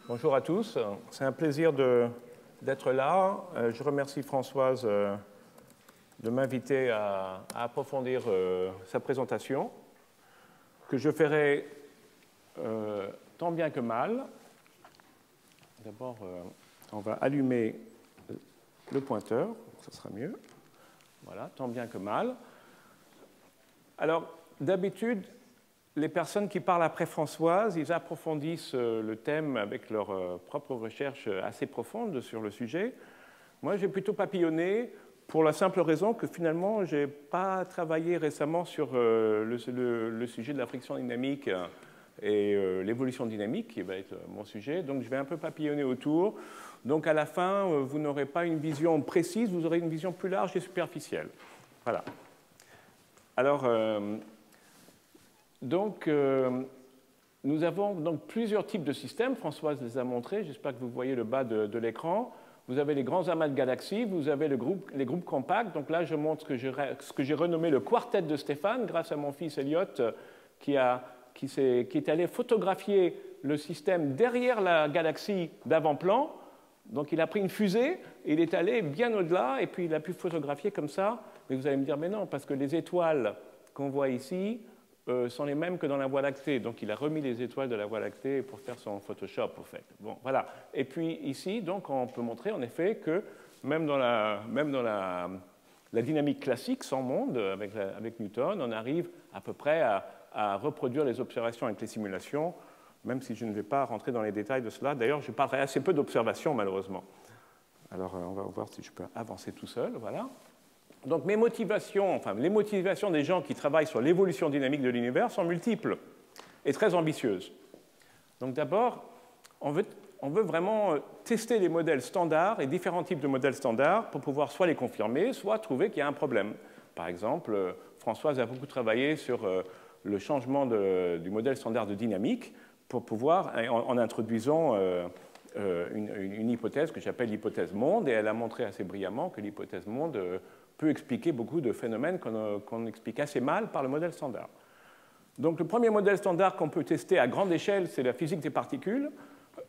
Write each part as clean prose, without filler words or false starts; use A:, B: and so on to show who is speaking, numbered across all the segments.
A: Bonjour à tous, c'est un plaisir d'être là. Je remercie Françoise de m'inviter à approfondir sa présentation, que je ferai tant bien que mal. D'abord, on va allumer le pointeur, ça sera mieux. Voilà, tant bien que mal. Alors, d'habitude, les personnes qui parlent après Françoise, ils approfondissent le thème avec leurs propres recherches assez profondes sur le sujet. Moi, j'ai plutôt papillonné pour la simple raison que finalement, je n'ai pas travaillé récemment sur le sujet de la friction dynamique et l'évolution dynamique, qui va être mon sujet. Donc, je vais un peu papillonner autour. Donc, à la fin, vous n'aurez pas une vision précise, vous aurez une vision plus large et superficielle. Voilà. Alors, nous avons donc plusieurs types de systèmes. Françoise les a montrés. J'espère que vous voyez le bas de l'écran. Vous avez les grands amas de galaxies. Vous avez les groupes compacts. Donc là, je montre ce que j'ai renommé le quartet de Stéphane, grâce à mon fils Elliot, qui est allé photographier le système derrière la galaxie d'avant-plan. Donc il a pris une fusée, et il est allé bien au-delà, et puis il a pu photographier comme ça. Mais vous allez me dire, mais non, parce que les étoiles qu'on voit ici sont les mêmes que dans la Voie lactée. Donc, il a remis les étoiles de la Voie lactée pour faire son Photoshop, au fait. Bon, voilà. Et puis, ici, donc, on peut montrer, en effet, que même dans la dynamique classique, sans monde, avec Newton, on arrive à peu près à reproduire les observations avec les simulations, même si je ne vais pas rentrer dans les détails de cela. D'ailleurs, je parlerai assez peu d'observations, malheureusement. Alors, on va voir si je peux avancer tout seul. Voilà. Donc mes motivations, enfin les motivations des gens qui travaillent sur l'évolution dynamique de l'univers sont multiples et très ambitieuses. Donc d'abord, on veut vraiment tester les modèles standards et différents types de modèles standards pour pouvoir soit les confirmer, soit trouver qu'il y a un problème. Par exemple, Françoise a beaucoup travaillé sur le changement du modèle standard de dynamique pour pouvoir, en introduisant une hypothèse que j'appelle l'hypothèse monde, et elle a montré assez brillamment que l'hypothèse monde peut expliquer beaucoup de phénomènes qu'on explique assez mal par le modèle standard. Donc le premier modèle standard qu'on peut tester à grande échelle, c'est la physique des particules,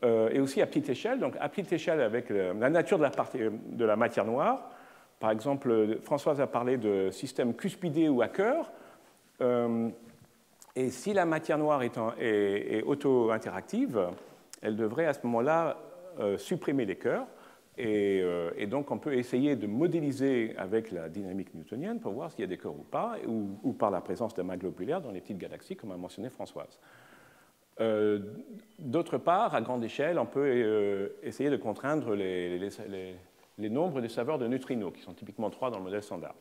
A: et aussi à petite échelle. Donc à petite échelle avec la nature de la matière noire. Par exemple, Françoise a parlé de systèmes cuspidés ou à cœur. Et si la matière noire est auto-interactive, elle devrait à ce moment-là supprimer les cœurs. Et donc, on peut essayer de modéliser avec la dynamique newtonienne pour voir s'il y a des cœurs ou pas, ou par la présence d'amas globulaires dans les petites galaxies, comme a mentionné Françoise. D'autre part, à grande échelle, on peut essayer de contraindre les nombres des saveurs de neutrinos, qui sont typiquement 3 dans le modèle standard.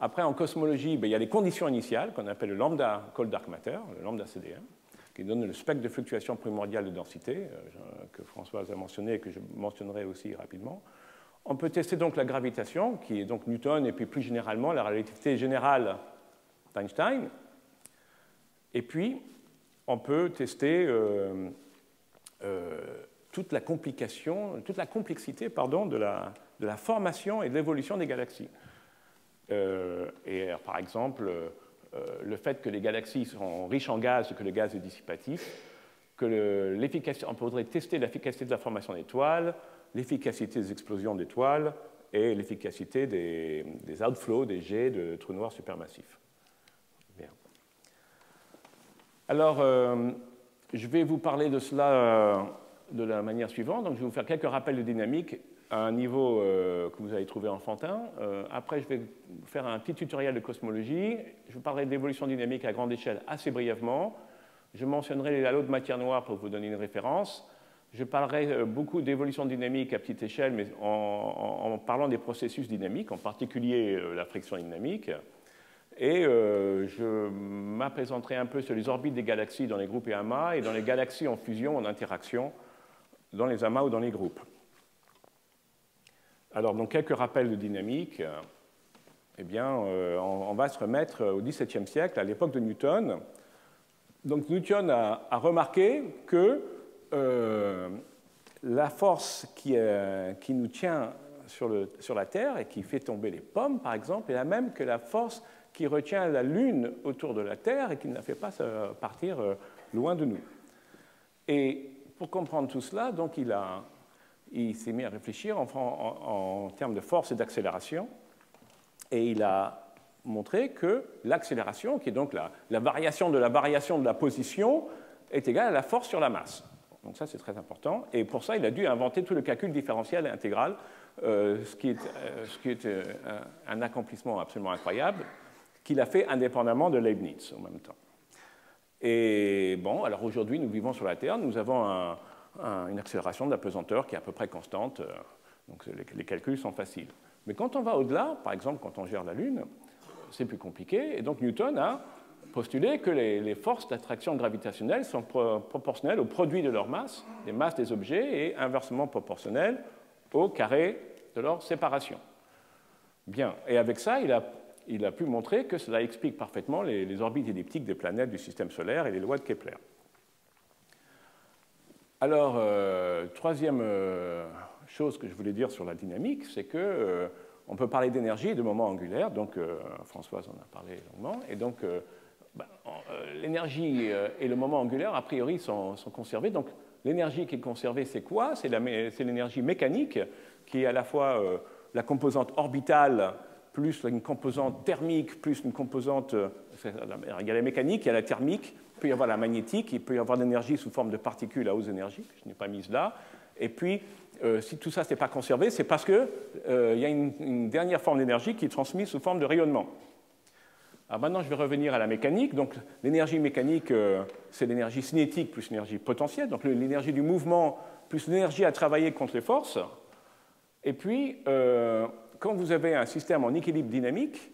A: Après, en cosmologie, il y a les conditions initiales, qu'on appelle le lambda cold dark matter, le lambda CDM, qui donne le spectre de fluctuation primordiale de densité, que Françoise a mentionné et que je mentionnerai aussi rapidement. On peut tester donc la gravitation, qui est donc Newton, et puis plus généralement la relativité générale d'Einstein. Et puis, on peut tester toute la complexité de la formation et de l'évolution des galaxies. Par exemple, le fait que les galaxies sont riches en gaz et que le gaz est dissipatif, on pourrait tester l'efficacité de la formation d'étoiles, l'efficacité des explosions d'étoiles et l'efficacité des outflows, des jets de trous noirs supermassifs. Bien. Alors, je vais vous parler de cela de la manière suivante. Donc, je vais vous faire quelques rappels de dynamique à un niveau que vous allez trouver enfantin. Après, je vais vous faire un petit tutoriel de cosmologie. Je vous parlerai de l'évolution dynamique à grande échelle assez brièvement. Je mentionnerai les halos de matière noire pour vous donner une référence. Je parlerai beaucoup d'évolution dynamique à petite échelle, mais en parlant des processus dynamiques, en particulier la friction dynamique. Et je m'apaisanterai un peu sur les orbites des galaxies dans les groupes et amas, et dans les galaxies en fusion, en interaction, dans les amas ou dans les groupes. Alors, donc, quelques rappels de dynamique. Eh bien, on va se remettre au XVIIe siècle, à l'époque de Newton. Donc, Newton a remarqué que la force qui nous tient sur la Terre et qui fait tomber les pommes, par exemple, est la même que la force qui retient la Lune autour de la Terre et qui ne la fait pas partir loin de nous. Et pour comprendre tout cela, donc il s'est mis à réfléchir en termes de force et d'accélération, et il a montré que l'accélération, qui est donc la variation de la position, est égale à la force sur la masse. Donc ça, c'est très important. Et pour ça, il a dû inventer tout le calcul différentiel et intégral, ce qui est un accomplissement absolument incroyable, qu'il a fait indépendamment de Leibniz en même temps. Et bon, alors aujourd'hui, nous vivons sur la Terre, nous avons une accélération de la pesanteur qui est à peu près constante, donc les calculs sont faciles. Mais quand on va au-delà, par exemple quand on gère la Lune, c'est plus compliqué, et donc Newton a postulé que les forces d'attraction gravitationnelle sont proportionnelles au produit de leur masse, des masses des objets, et inversement proportionnelles au carré de leur séparation. Bien, et avec ça, il a pu montrer que cela explique parfaitement les orbites elliptiques des planètes du système solaire et les lois de Kepler. Alors, troisième chose que je voulais dire sur la dynamique, c'est que on peut parler d'énergie et de moment angulaire, donc Françoise en a parlé longuement, et donc l'énergie et le moment angulaire, a priori, sont conservés. Donc l'énergie qui est conservée, c'est quoi? C'est l'énergie mécanique, qui est à la fois la composante orbitale, plus une composante thermique, plus une composante... il y a la mécanique, il y a la thermique, il peut y avoir la magnétique, il peut y avoir de l'énergie sous forme de particules à haute énergie, que je n'ai pas mise là. Et puis, si tout ça n'est pas conservé, c'est parce qu'il y a une dernière forme d'énergie qui est transmise sous forme de rayonnement. Alors maintenant, je vais revenir à la mécanique. Donc, l'énergie mécanique, c'est l'énergie cinétique plus l'énergie potentielle, donc l'énergie du mouvement plus l'énergie à travailler contre les forces. Et puis, quand vous avez un système en équilibre dynamique,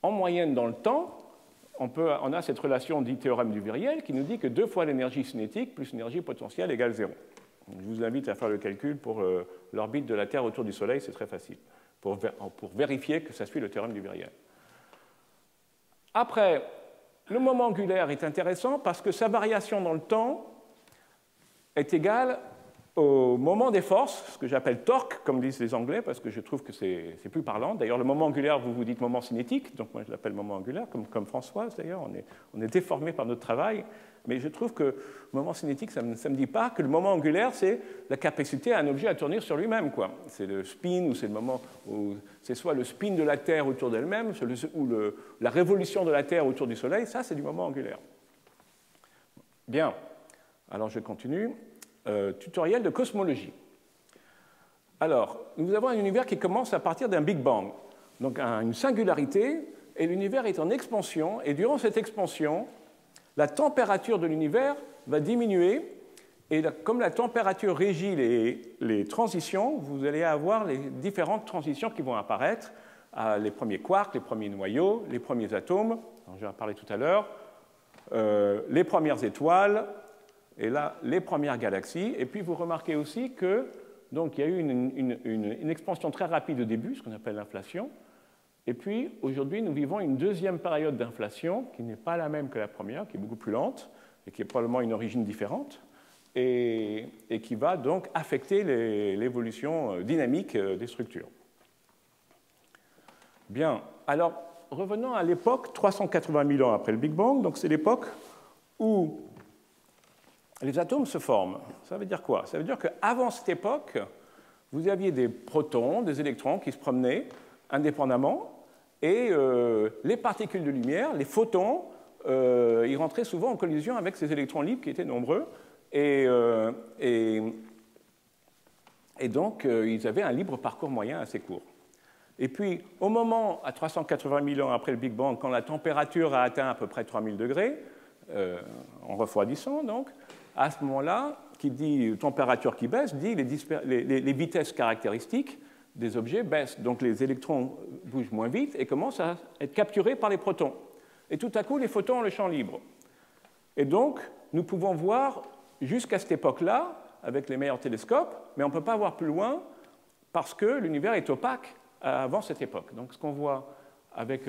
A: en moyenne dans le temps, on a cette relation dite théorème du viriel qui nous dit que 2 fois l'énergie cinétique plus l'énergie potentielle égale 0. Je vous invite à faire le calcul pour l'orbite de la Terre autour du Soleil, c'est très facile, pour vérifier que ça suit le théorème du viriel. Après, le moment angulaire est intéressant parce que sa variation dans le temps est égale au moment des forces, ce que j'appelle torque, comme disent les Anglais, parce que je trouve que c'est plus parlant. D'ailleurs, le moment angulaire, vous vous dites moment cinétique, donc moi je l'appelle moment angulaire, comme Françoise d'ailleurs, on est déformé par notre travail, mais je trouve que moment cinétique, ça ne me dit pas que le moment angulaire, c'est la capacité à un objet à tourner sur lui-même, quoi. C'est le spin, ou c'est le moment où c'est soit le spin de la Terre autour d'elle-même, ou la révolution de la Terre autour du Soleil, ça c'est du moment angulaire. Bien, alors je continue. Tutoriel de cosmologie. Alors, nous avons un univers qui commence à partir d'un Big Bang, donc une singularité, et l'univers est en expansion, et durant cette expansion, la température de l'univers va diminuer, et comme la température régit les transitions, vous allez avoir les différentes transitions qui vont apparaître, les premiers quarks, les premiers noyaux, les premiers atomes, je vais en parler tout à l'heure, les premières étoiles, et là, les premières galaxies. Et puis, vous remarquez aussi que donc, il y a eu une expansion très rapide au début, ce qu'on appelle l'inflation. Et puis, aujourd'hui, nous vivons une deuxième période d'inflation qui n'est pas la même que la première, qui est beaucoup plus lente et qui est probablement une origine différente et qui va donc affecter l'évolution dynamique des structures. Bien. Alors, revenons à l'époque 380 000 ans après le Big Bang. Donc, c'est l'époque où les atomes se forment. Ça veut dire quoi? Ça veut dire qu'avant cette époque, vous aviez des protons, des électrons qui se promenaient indépendamment, et les particules de lumière, les photons, ils rentraient souvent en collision avec ces électrons libres qui étaient nombreux, et donc ils avaient un libre parcours moyen assez court. Et puis, au moment, à 380 000 ans après le Big Bang, quand la température a atteint à peu près 3000 degrés, en refroidissant donc, à ce moment-là, qui dit température qui baisse, dit les vitesses caractéristiques des objets baissent. Donc les électrons bougent moins vite et commencent à être capturés par les protons. Et tout à coup, les photons ont le champ libre. Et donc, nous pouvons voir jusqu'à cette époque-là, avec les meilleurs télescopes, mais on ne peut pas voir plus loin parce que l'univers est opaque avant cette époque. Donc ce qu'on voit avec,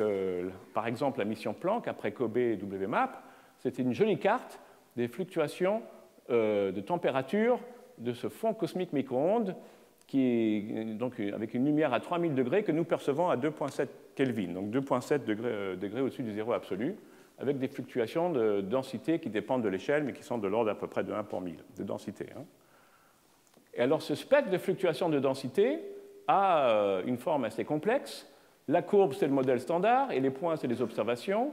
A: par exemple, la mission Planck, après COBE et WMAP, c'était une jolie carte des fluctuations de température de ce fond cosmique micro-ondes donc avec une lumière à 3000 degrés que nous percevons à 2,7 Kelvin, donc 2,7 degrés au-dessus du zéro absolu. avec des fluctuations de densité qui dépendent de l'échelle, mais qui sont de l'ordre à peu près de 1 pour 1000 de densité. Et alors ce spectre de fluctuation de densité a une forme assez complexe. La courbe, c'est le modèle standard, et les points, c'est les observations.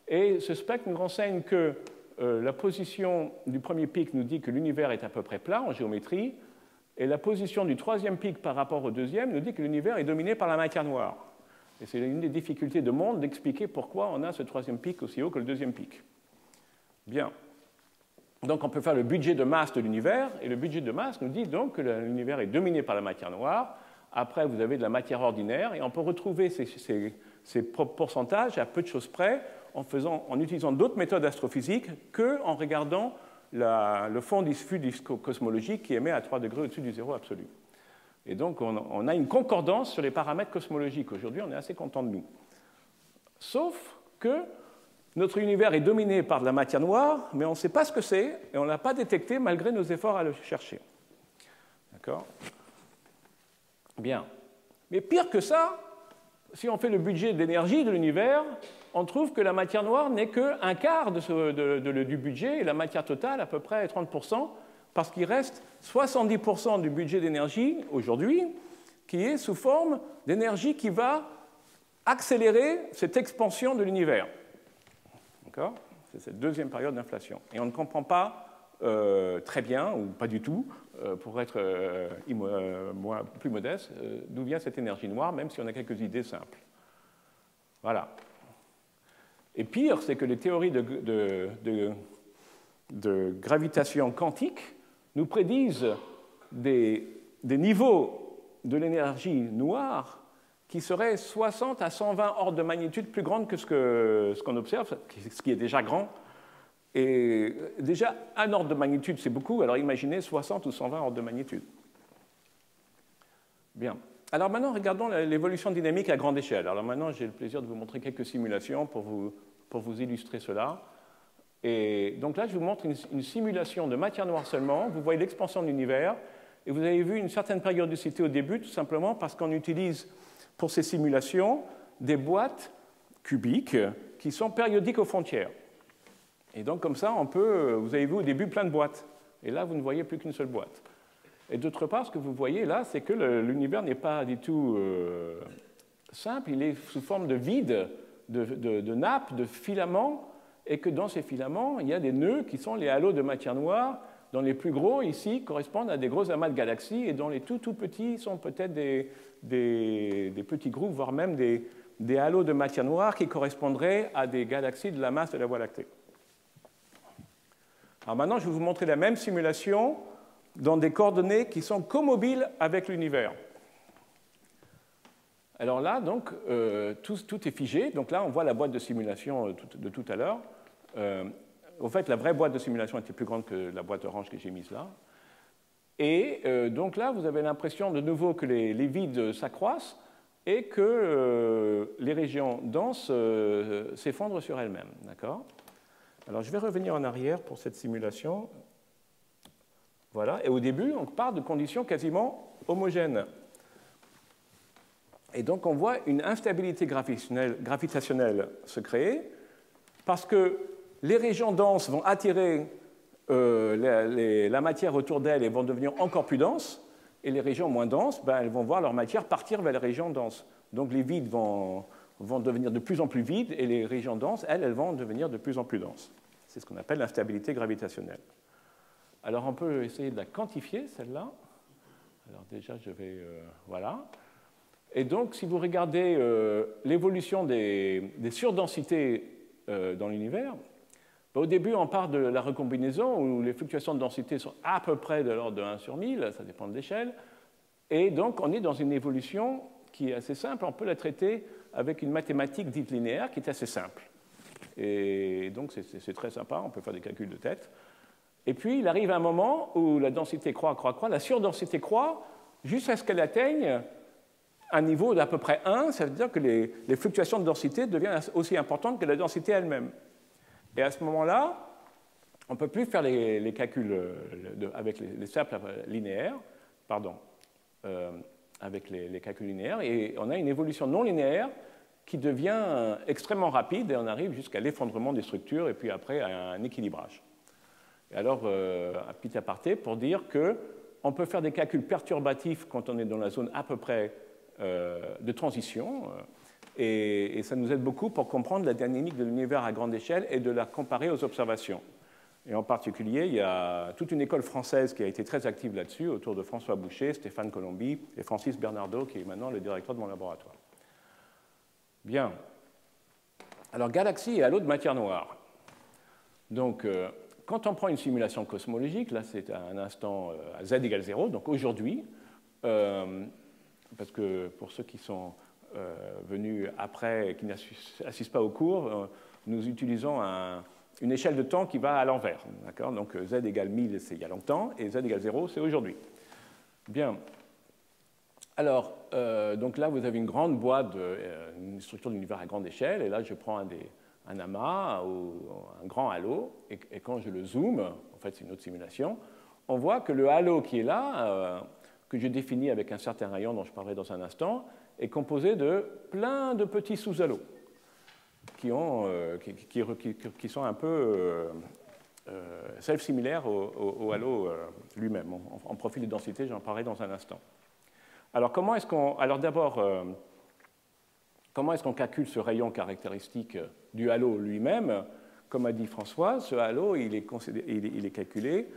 A: Et ce spectre nous renseigne que la position du premier pic nous dit que l'univers est à peu près plat en géométrie, et la position du troisième pic par rapport au deuxième nous dit que l'univers est dominé par la matière noire. Et c'est une des difficultés de monde d'expliquer pourquoi on a ce troisième pic aussi haut que le deuxième pic. Bien. Donc on peut faire le budget de masse de l'univers, et le budget de masse nous dit donc que l'univers est dominé par la matière noire. Après, vous avez de la matière ordinaire, et on peut retrouver ces pourcentages à peu de choses près en utilisant d'autres méthodes astrophysiques qu'en regardant le fond diffus cosmologique qui émet à 3 degrés au-dessus du zéro absolu. Et donc, on a une concordance sur les paramètres cosmologiques. Aujourd'hui, on est assez content de nous. Sauf que notre univers est dominé par de la matière noire, mais on ne sait pas ce que c'est, et on ne l'a pas détecté malgré nos efforts à le chercher. D'accord ? Bien. Mais pire que ça, si on fait le budget d'énergie de l'univers, on trouve que la matière noire n'est qu'un quart du budget, et la matière totale à peu près 30%, parce qu'il reste 70% du budget d'énergie aujourd'hui qui est sous forme d'énergie qui va accélérer cette expansion de l'univers. D'accord ? C'est cette deuxième période d'inflation. Et on ne comprend pas très bien, ou pas du tout, pour être plus modeste, d'où vient cette énergie noire, même si on a quelques idées simples. Voilà. Et pire, c'est que les théories de gravitation quantique nous prédisent des niveaux de l'énergie noire qui seraient 60 à 120 ordres de magnitude plus grandes que ce qu'on observe, ce qui est déjà grand. Et déjà, un ordre de magnitude, c'est beaucoup, alors imaginez 60 ou 120 ordres de magnitude. Bien. Alors maintenant, regardons l'évolution dynamique à grande échelle. Alors maintenant, j'ai le plaisir de vous montrer quelques simulations pour vous illustrer cela. Et donc là, je vous montre une simulation de matière noire seulement. Vous voyez l'expansion de l'univers. Et vous avez vu une certaine périodicité au début, tout simplement parce qu'on utilise pour ces simulations des boîtes cubiques qui sont périodiques aux frontières. Et donc comme ça, vous avez vu au début plein de boîtes. Et là, vous ne voyez plus qu'une seule boîte. Et d'autre part, ce que vous voyez là, c'est que l'univers n'est pas du tout simple. Il est sous forme de vide, de nappes, de filaments, et que dans ces filaments, il y a des nœuds qui sont les halos de matière noire, dont les plus gros, ici, correspondent à des gros amas de galaxies, et dont les tout petits sont peut-être des petits groupes, voire même des halos de matière noire qui correspondraient à des galaxies de la masse de la Voie lactée. Alors maintenant, je vais vous montrer la même simulation dans des coordonnées qui sont comobiles avec l'univers. Alors là, donc, tout est figé. Donc là, on voit la boîte de simulation de tout à l'heure. En fait, la vraie boîte de simulation était plus grande que la boîte orange que j'ai mise là. Et donc là, vous avez l'impression de nouveau que les vides s'accroissent et que les régions denses s'effondrent sur elles-mêmes. D'accord ? Alors, je vais revenir en arrière pour cette simulation. Voilà. Et au début, on part de conditions quasiment homogènes. Et donc, on voit une instabilité gravitationnelle se créer parce que les régions denses vont attirer la matière autour d'elles et vont devenir encore plus denses. Et les régions moins denses, elles vont voir leur matière partir vers les régions denses. Donc, les vides vont devenir de plus en plus vides et les régions denses, elles vont devenir de plus en plus denses. C'est ce qu'on appelle l'instabilité gravitationnelle. Alors, on peut essayer de la quantifier, celle-là. Alors, déjà, je vais... voilà. Et donc, si vous regardez l'évolution des surdensités dans l'univers, au début, on part de la recombinaison où les fluctuations de densité sont à peu près de l'ordre de 1 sur 1000, ça dépend de l'échelle. Et donc, on est dans une évolution qui est assez simple. On peut la traiter avec une mathématique dite linéaire qui est assez simple. Et donc, c'est très sympa, on peut faire des calculs de tête. Et puis, il arrive un moment où la densité croît, la surdensité croît jusqu'à ce qu'elle atteigne un niveau d'à peu près 1, ça veut dire que les fluctuations de densité deviennent aussi importantes que la densité elle-même. Et à ce moment-là, on ne peut plus faire les calculs avec les simples linéaires, avec les calculs linéaires, et on a une évolution non linéaire qui devient extrêmement rapide et on arrive jusqu'à l'effondrement des structures et puis après à un équilibrage. Et alors, un petit aparté pour dire qu'on peut faire des calculs perturbatifs quand on est dans la zone à peu près de transition et ça nous aide beaucoup pour comprendre la dynamique de l'univers à grande échelle et de la comparer aux observations. Et en particulier, il y a toute une école française qui a été très active là-dessus, autour de François Boucher, Stéphane Colombi et Francis Bernardo, qui est maintenant le directeur de mon laboratoire. Bien. Alors, galaxies et halos de matière noire. Donc, quand on prend une simulation cosmologique, là c'est à un instant à z égale 0, donc aujourd'hui, parce que pour ceux qui sont venus après et qui n'assistent pas au cours, nous utilisons une échelle de temps qui va à l'envers. Donc z égale 1000, c'est il y a longtemps, et z égale 0, c'est aujourd'hui. Bien. Alors, donc là, vous avez une grande boîte, une structure d'univers à grande échelle, et là, je prends un amas ou un grand halo, et quand je le zoome, en fait, c'est une autre simulation, on voit que le halo qui est là, que je définis avec un certain rayon dont je parlerai dans un instant, est composé de plein de petits sous-halos qui sont un peu self-similaires au halo lui-même. En profil de densité, j'en parlerai dans un instant. Alors, d'abord, comment est-ce qu'on calcule ce rayon caractéristique du halo lui-même? Comme a dit François, ce halo, il est calculé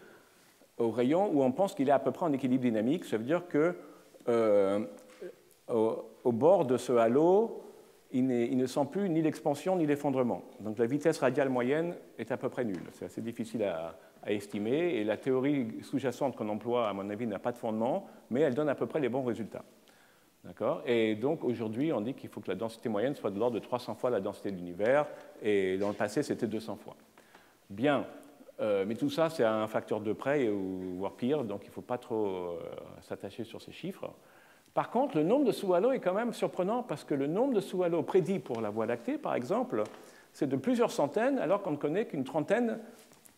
A: au rayon où on pense qu'il est à peu près en équilibre dynamique. Ça veut dire que au bord de ce halo, il ne sent plus ni l'expansion ni l'effondrement. Donc la vitesse radiale moyenne est à peu près nulle. C'est assez difficile à estimer, et la théorie sous-jacente qu'on emploie, à mon avis, n'a pas de fondement, mais elle donne à peu près les bons résultats. Et donc aujourd'hui, on dit qu'il faut que la densité moyenne soit de l'ordre de 300 fois la densité de l'univers, et dans le passé, c'était 200 fois. Bien, mais tout ça, c'est un facteur de près, voire pire, donc il ne faut pas trop s'attacher sur ces chiffres. Par contre, le nombre de sous-halos est quand même surprenant, parce que le nombre de sous-halos prédit pour la Voie lactée, par exemple, c'est de plusieurs centaines, alors qu'on ne connaît qu'une trentaine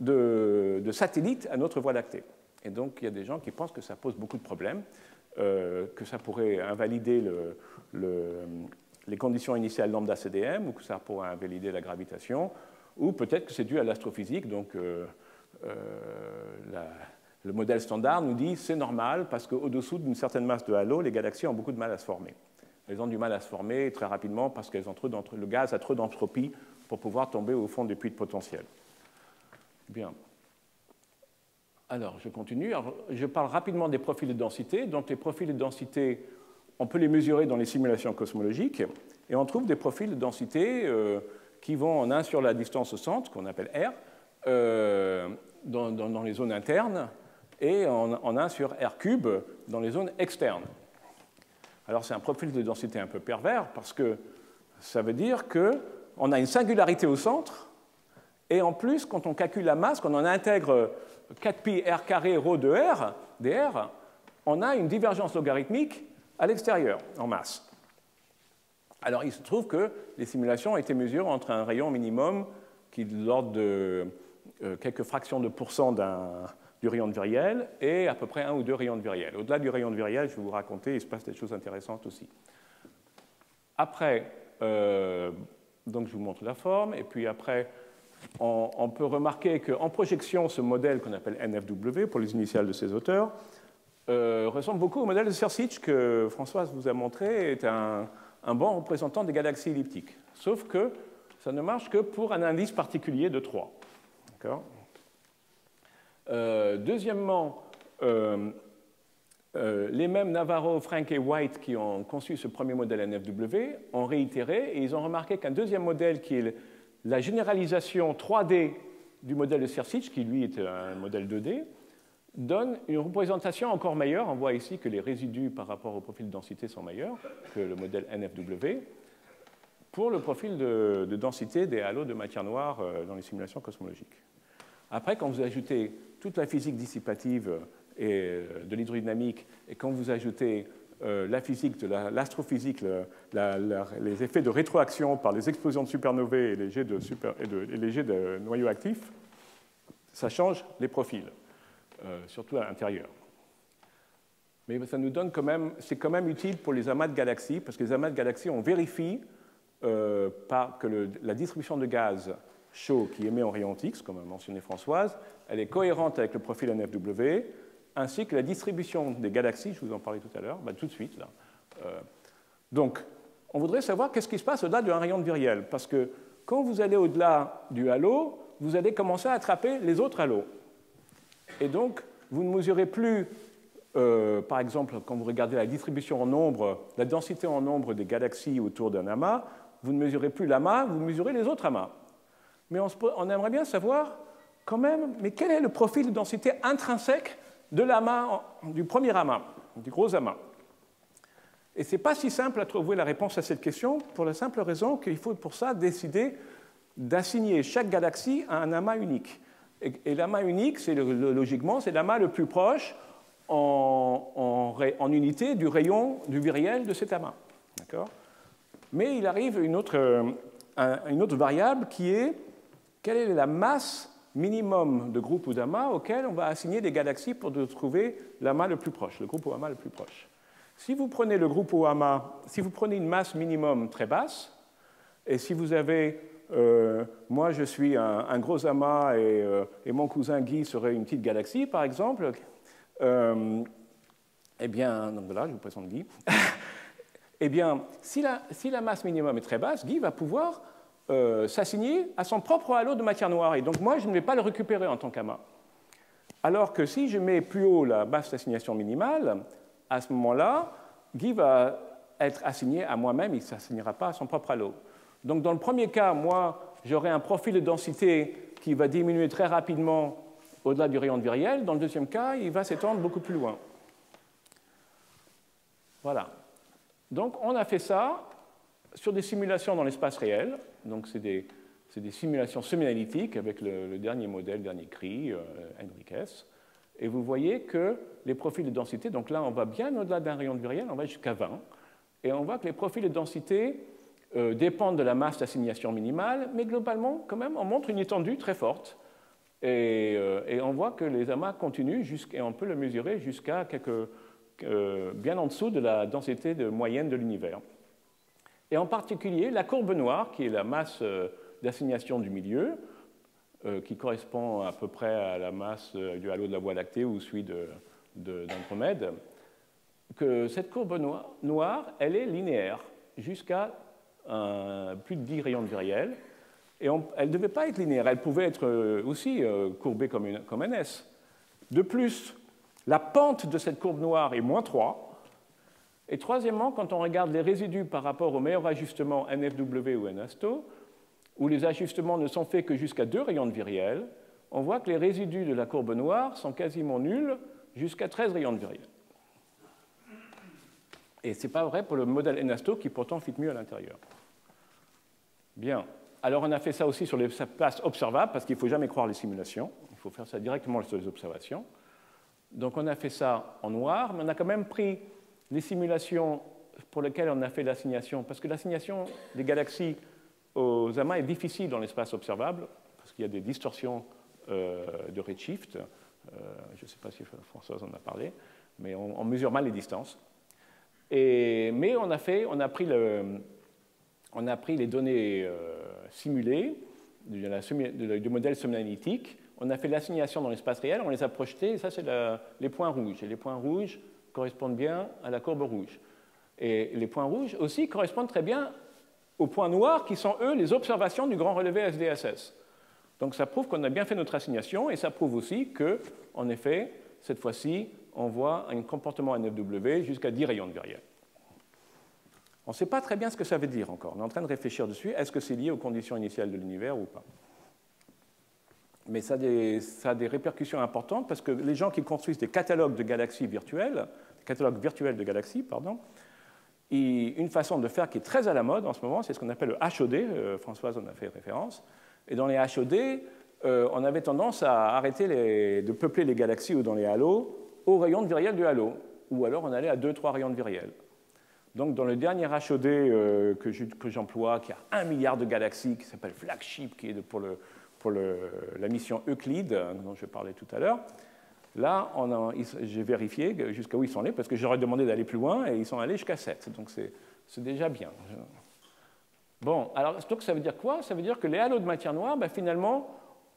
A: de satellites à notre Voie lactée. Et donc, il y a des gens qui pensent que ça pose beaucoup de problèmes, que ça pourrait invalider les conditions initiales lambda CDM, ou que ça pourrait invalider la gravitation, ou peut-être que c'est dû à l'astrophysique. Donc, le modèle standard nous dit que c'est normal, parce qu'au-dessous d'une certaine masse de halo, les galaxies ont beaucoup de mal à se former. Elles ont du mal à se former très rapidement parce que le gaz a trop d'entropie pour pouvoir tomber au fond des puits de potentiel. Bien. Alors, je continue. Alors, je parle rapidement des profils de densité. Donc, les profils de densité, on peut les mesurer dans les simulations cosmologiques, et on trouve des profils de densité qui vont en 1 sur la distance au centre, qu'on appelle R, dans les zones internes, et en 1 sur R cube dans les zones externes. Alors, c'est un profil de densité un peu pervers, parce que ça veut dire qu'on a une singularité au centre, et en plus, quand on calcule la masse, quand on intègre 4pi r carré rho de r, dr, on a une divergence logarithmique à l'extérieur, en masse. Alors, il se trouve que les simulations ont été mesurées entre un rayon minimum qui est de l'ordre de quelques fractions de pourcent du rayon de Viriel et à peu près 1 ou 2 rayons de Viriel. Au-delà du rayon de Viriel, je vais vous raconter, il se passe des choses intéressantes aussi. Après, donc je vous montre la forme, et puis après, on peut remarquer qu'en projection, ce modèle qu'on appelle NFW, pour les initiales de ses auteurs, ressemble beaucoup au modèle de Cersich que Françoise vous a montré, est un bon représentant des galaxies elliptiques. Sauf que ça ne marche que pour un indice particulier de 3. Deuxièmement, les mêmes Navarro, Frank et White qui ont conçu ce premier modèle NFW ont réitéré, et ils ont remarqué qu'un deuxième modèle qui est la généralisation 3D du modèle de Cersich, qui lui est un modèle 2D, donne une représentation encore meilleure. On voit ici que les résidus par rapport au profil de densité sont meilleurs que le modèle NFW pour le profil de densité des halos de matière noire dans les simulations cosmologiques. Après, quand vous ajoutez toute la physique dissipative et de l'hydrodynamique, et quand vous ajoutez la physique, l'astrophysique, les effets de rétroaction par les explosions de supernovae et les jets de noyaux actifs, ça change les profils, surtout à l'intérieur. Mais ça nous donne quand même, c'est quand même utile pour les amas de galaxies, parce que les amas de galaxies, on vérifie que la distribution de gaz chaud qui émet en rayon X, comme a mentionné Françoise, elle est cohérente avec le profil NFW, ainsi que la distribution des galaxies, je vous en parlais tout à l'heure, tout de suite. Là. Donc, on voudrait savoir qu'est-ce qui se passe au-delà d'un rayon de viriel, parce que quand vous allez au-delà du halo, vous allez commencer à attraper les autres halos. Et donc, vous ne mesurez plus, par exemple, quand vous regardez la distribution en nombre, la densité en nombre des galaxies autour d'un amas, vous ne mesurez plus l'amas, vous mesurez les autres amas. Mais on aimerait bien savoir, quand même, mais quel est le profil de densité intrinsèque de l'amas, du premier amas, du gros amas. Et ce n'est pas si simple à trouver la réponse à cette question, pour la simple raison qu'il faut pour ça décider d'assigner chaque galaxie à un amas unique. Et l'amas unique, logiquement, c'est l'amas le plus proche en unité du rayon du viriel de cet amas. Mais il arrive une autre variable qui est quelle est la masse minimum de groupe ou d'amas auquel on va assigner des galaxies pour trouver l'amas le plus proche, le groupe ou amas le plus proche. Si vous prenez le groupe ou amas, si vous prenez une masse minimum très basse, et si vous avez, moi je suis un gros amas et mon cousin Guy serait une petite galaxie, par exemple, eh bien, donc voilà, je vous présente Guy. Eh bien, si la masse minimum est très basse, Guy va pouvoir s'assigner à son propre halo de matière noire. Et donc, moi, je ne vais pas le récupérer en tant qu'amas. Alors que si je mets plus haut la base d'assignation minimale, à ce moment-là, Guy va être assigné à moi-même, il ne s'assignera pas à son propre halo. Donc, dans le premier cas, moi, j'aurai un profil de densité qui va diminuer très rapidement au-delà du rayon de viriel. Dans le deuxième cas, il va s'étendre beaucoup plus loin. Voilà. Donc, on a fait ça sur des simulations dans l'espace réel. Donc, c'est des simulations semi-analytiques avec le dernier modèle, dernier cri, Henriques. Et vous voyez que les profils de densité, donc là, on va bien au-delà d'un rayon de viriel, on va jusqu'à 20. Et on voit que les profils de densité dépendent de la masse d'assignation minimale, mais globalement, quand même, on montre une étendue très forte. Et on voit que les amas continuent, et on peut le mesurer jusqu'à bien en dessous de la densité moyenne de l'univers. Et en particulier, la courbe noire, qui est la masse d'assignation du milieu, qui correspond à peu près à la masse du halo de la Voie lactée ou celui d'Andromède, que cette courbe noire, elle est linéaire jusqu'à plus de 10 rayons de viriel. Et elle ne devait pas être linéaire, elle pouvait être aussi courbée comme un S. De plus, la pente de cette courbe noire est moins 3. Et troisièmement, quand on regarde les résidus par rapport au meilleur ajustement NFW ou NASTO, où les ajustements ne sont faits que jusqu'à 2 rayons de viriel, on voit que les résidus de la courbe noire sont quasiment nuls jusqu'à 13 rayons de viriel. Et ce n'est pas vrai pour le modèle NASTO qui pourtant fit mieux à l'intérieur. Bien. Alors on a fait ça aussi sur les places observables, parce qu'il ne faut jamais croire les simulations. Il faut faire ça directement sur les observations. Donc on a fait ça en noir, mais on a quand même pris les simulations pour lesquelles on a fait l'assignation, parce que l'assignation des galaxies aux amas est difficile dans l'espace observable, parce qu'il y a des distorsions de redshift. Je ne sais pas si Françoise en a parlé, mais on mesure mal les distances. Mais on a pris les données simulées du modèle semi-analytique, on a fait l'assignation dans l'espace réel, on les a projetées, et ça c'est les points rouges. Et les points rouges correspondent bien à la courbe rouge. Et les points rouges aussi correspondent très bien aux points noirs qui sont, eux, les observations du grand relevé SDSS. Donc ça prouve qu'on a bien fait notre assignation, et ça prouve aussi que, en effet, cette fois-ci, on voit un comportement NFW jusqu'à 10 rayons de viriel. On ne sait pas très bien ce que ça veut dire encore. On est en train de réfléchir dessus. Est-ce que c'est lié aux conditions initiales de l'univers ou pas? Mais ça a des répercussions importantes parce que les gens qui construisent des catalogues de galaxies virtuelles, des catalogues virtuels de galaxies, pardon, une façon de faire qui est très à la mode en ce moment, c'est ce qu'on appelle le HOD. Françoise en a fait référence. Et dans les HOD, on avait tendance à arrêter de peupler les galaxies ou dans les halos au rayon de viriel du halo, ou alors on allait à 2-3 rayons de viriel. Donc, dans le dernier HOD que j'emploie, qui a 1 milliard de galaxies, qui s'appelle Flagship, qui est pour la mission Euclide, dont je parlais tout à l'heure, là, j'ai vérifié jusqu'à où ils sont allés, parce que j'aurais demandé d'aller plus loin, et ils sont allés jusqu'à 7. Donc, c'est déjà bien. Bon, alors donc ça veut dire quoi? Ça veut dire que les halos de matière noire, ben, finalement,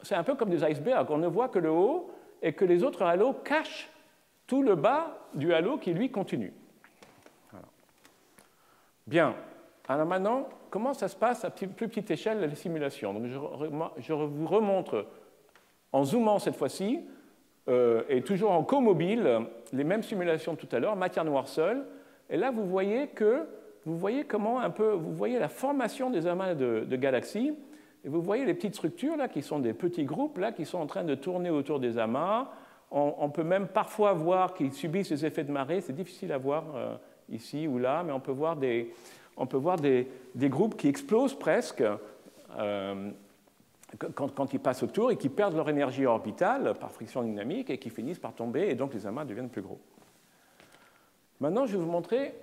A: c'est un peu comme des icebergs. On ne voit que le haut et que les autres halos cachent tout le bas du halo qui, lui, continue. Voilà. Bien. Alors maintenant, comment ça se passe à plus petite échelle, les simulations? Donc je vous remontre, en zoomant cette fois-ci, et toujours en co-mobile, les mêmes simulations que tout à l'heure, matière noire seule. Et là, vous voyez comment vous voyez la formation des amas de galaxies, et vous voyez les petites structures là, qui sont des petits groupes là, qui sont en train de tourner autour des amas. On peut même parfois voir qu'ils subissent les effets de marée. C'est difficile à voir ici ou là, mais on peut voir des groupes qui explosent presque quand ils passent autour et qui perdent leur énergie orbitale par friction dynamique et qui finissent par tomber, et donc les amas deviennent plus gros. Maintenant, je vais vous montrer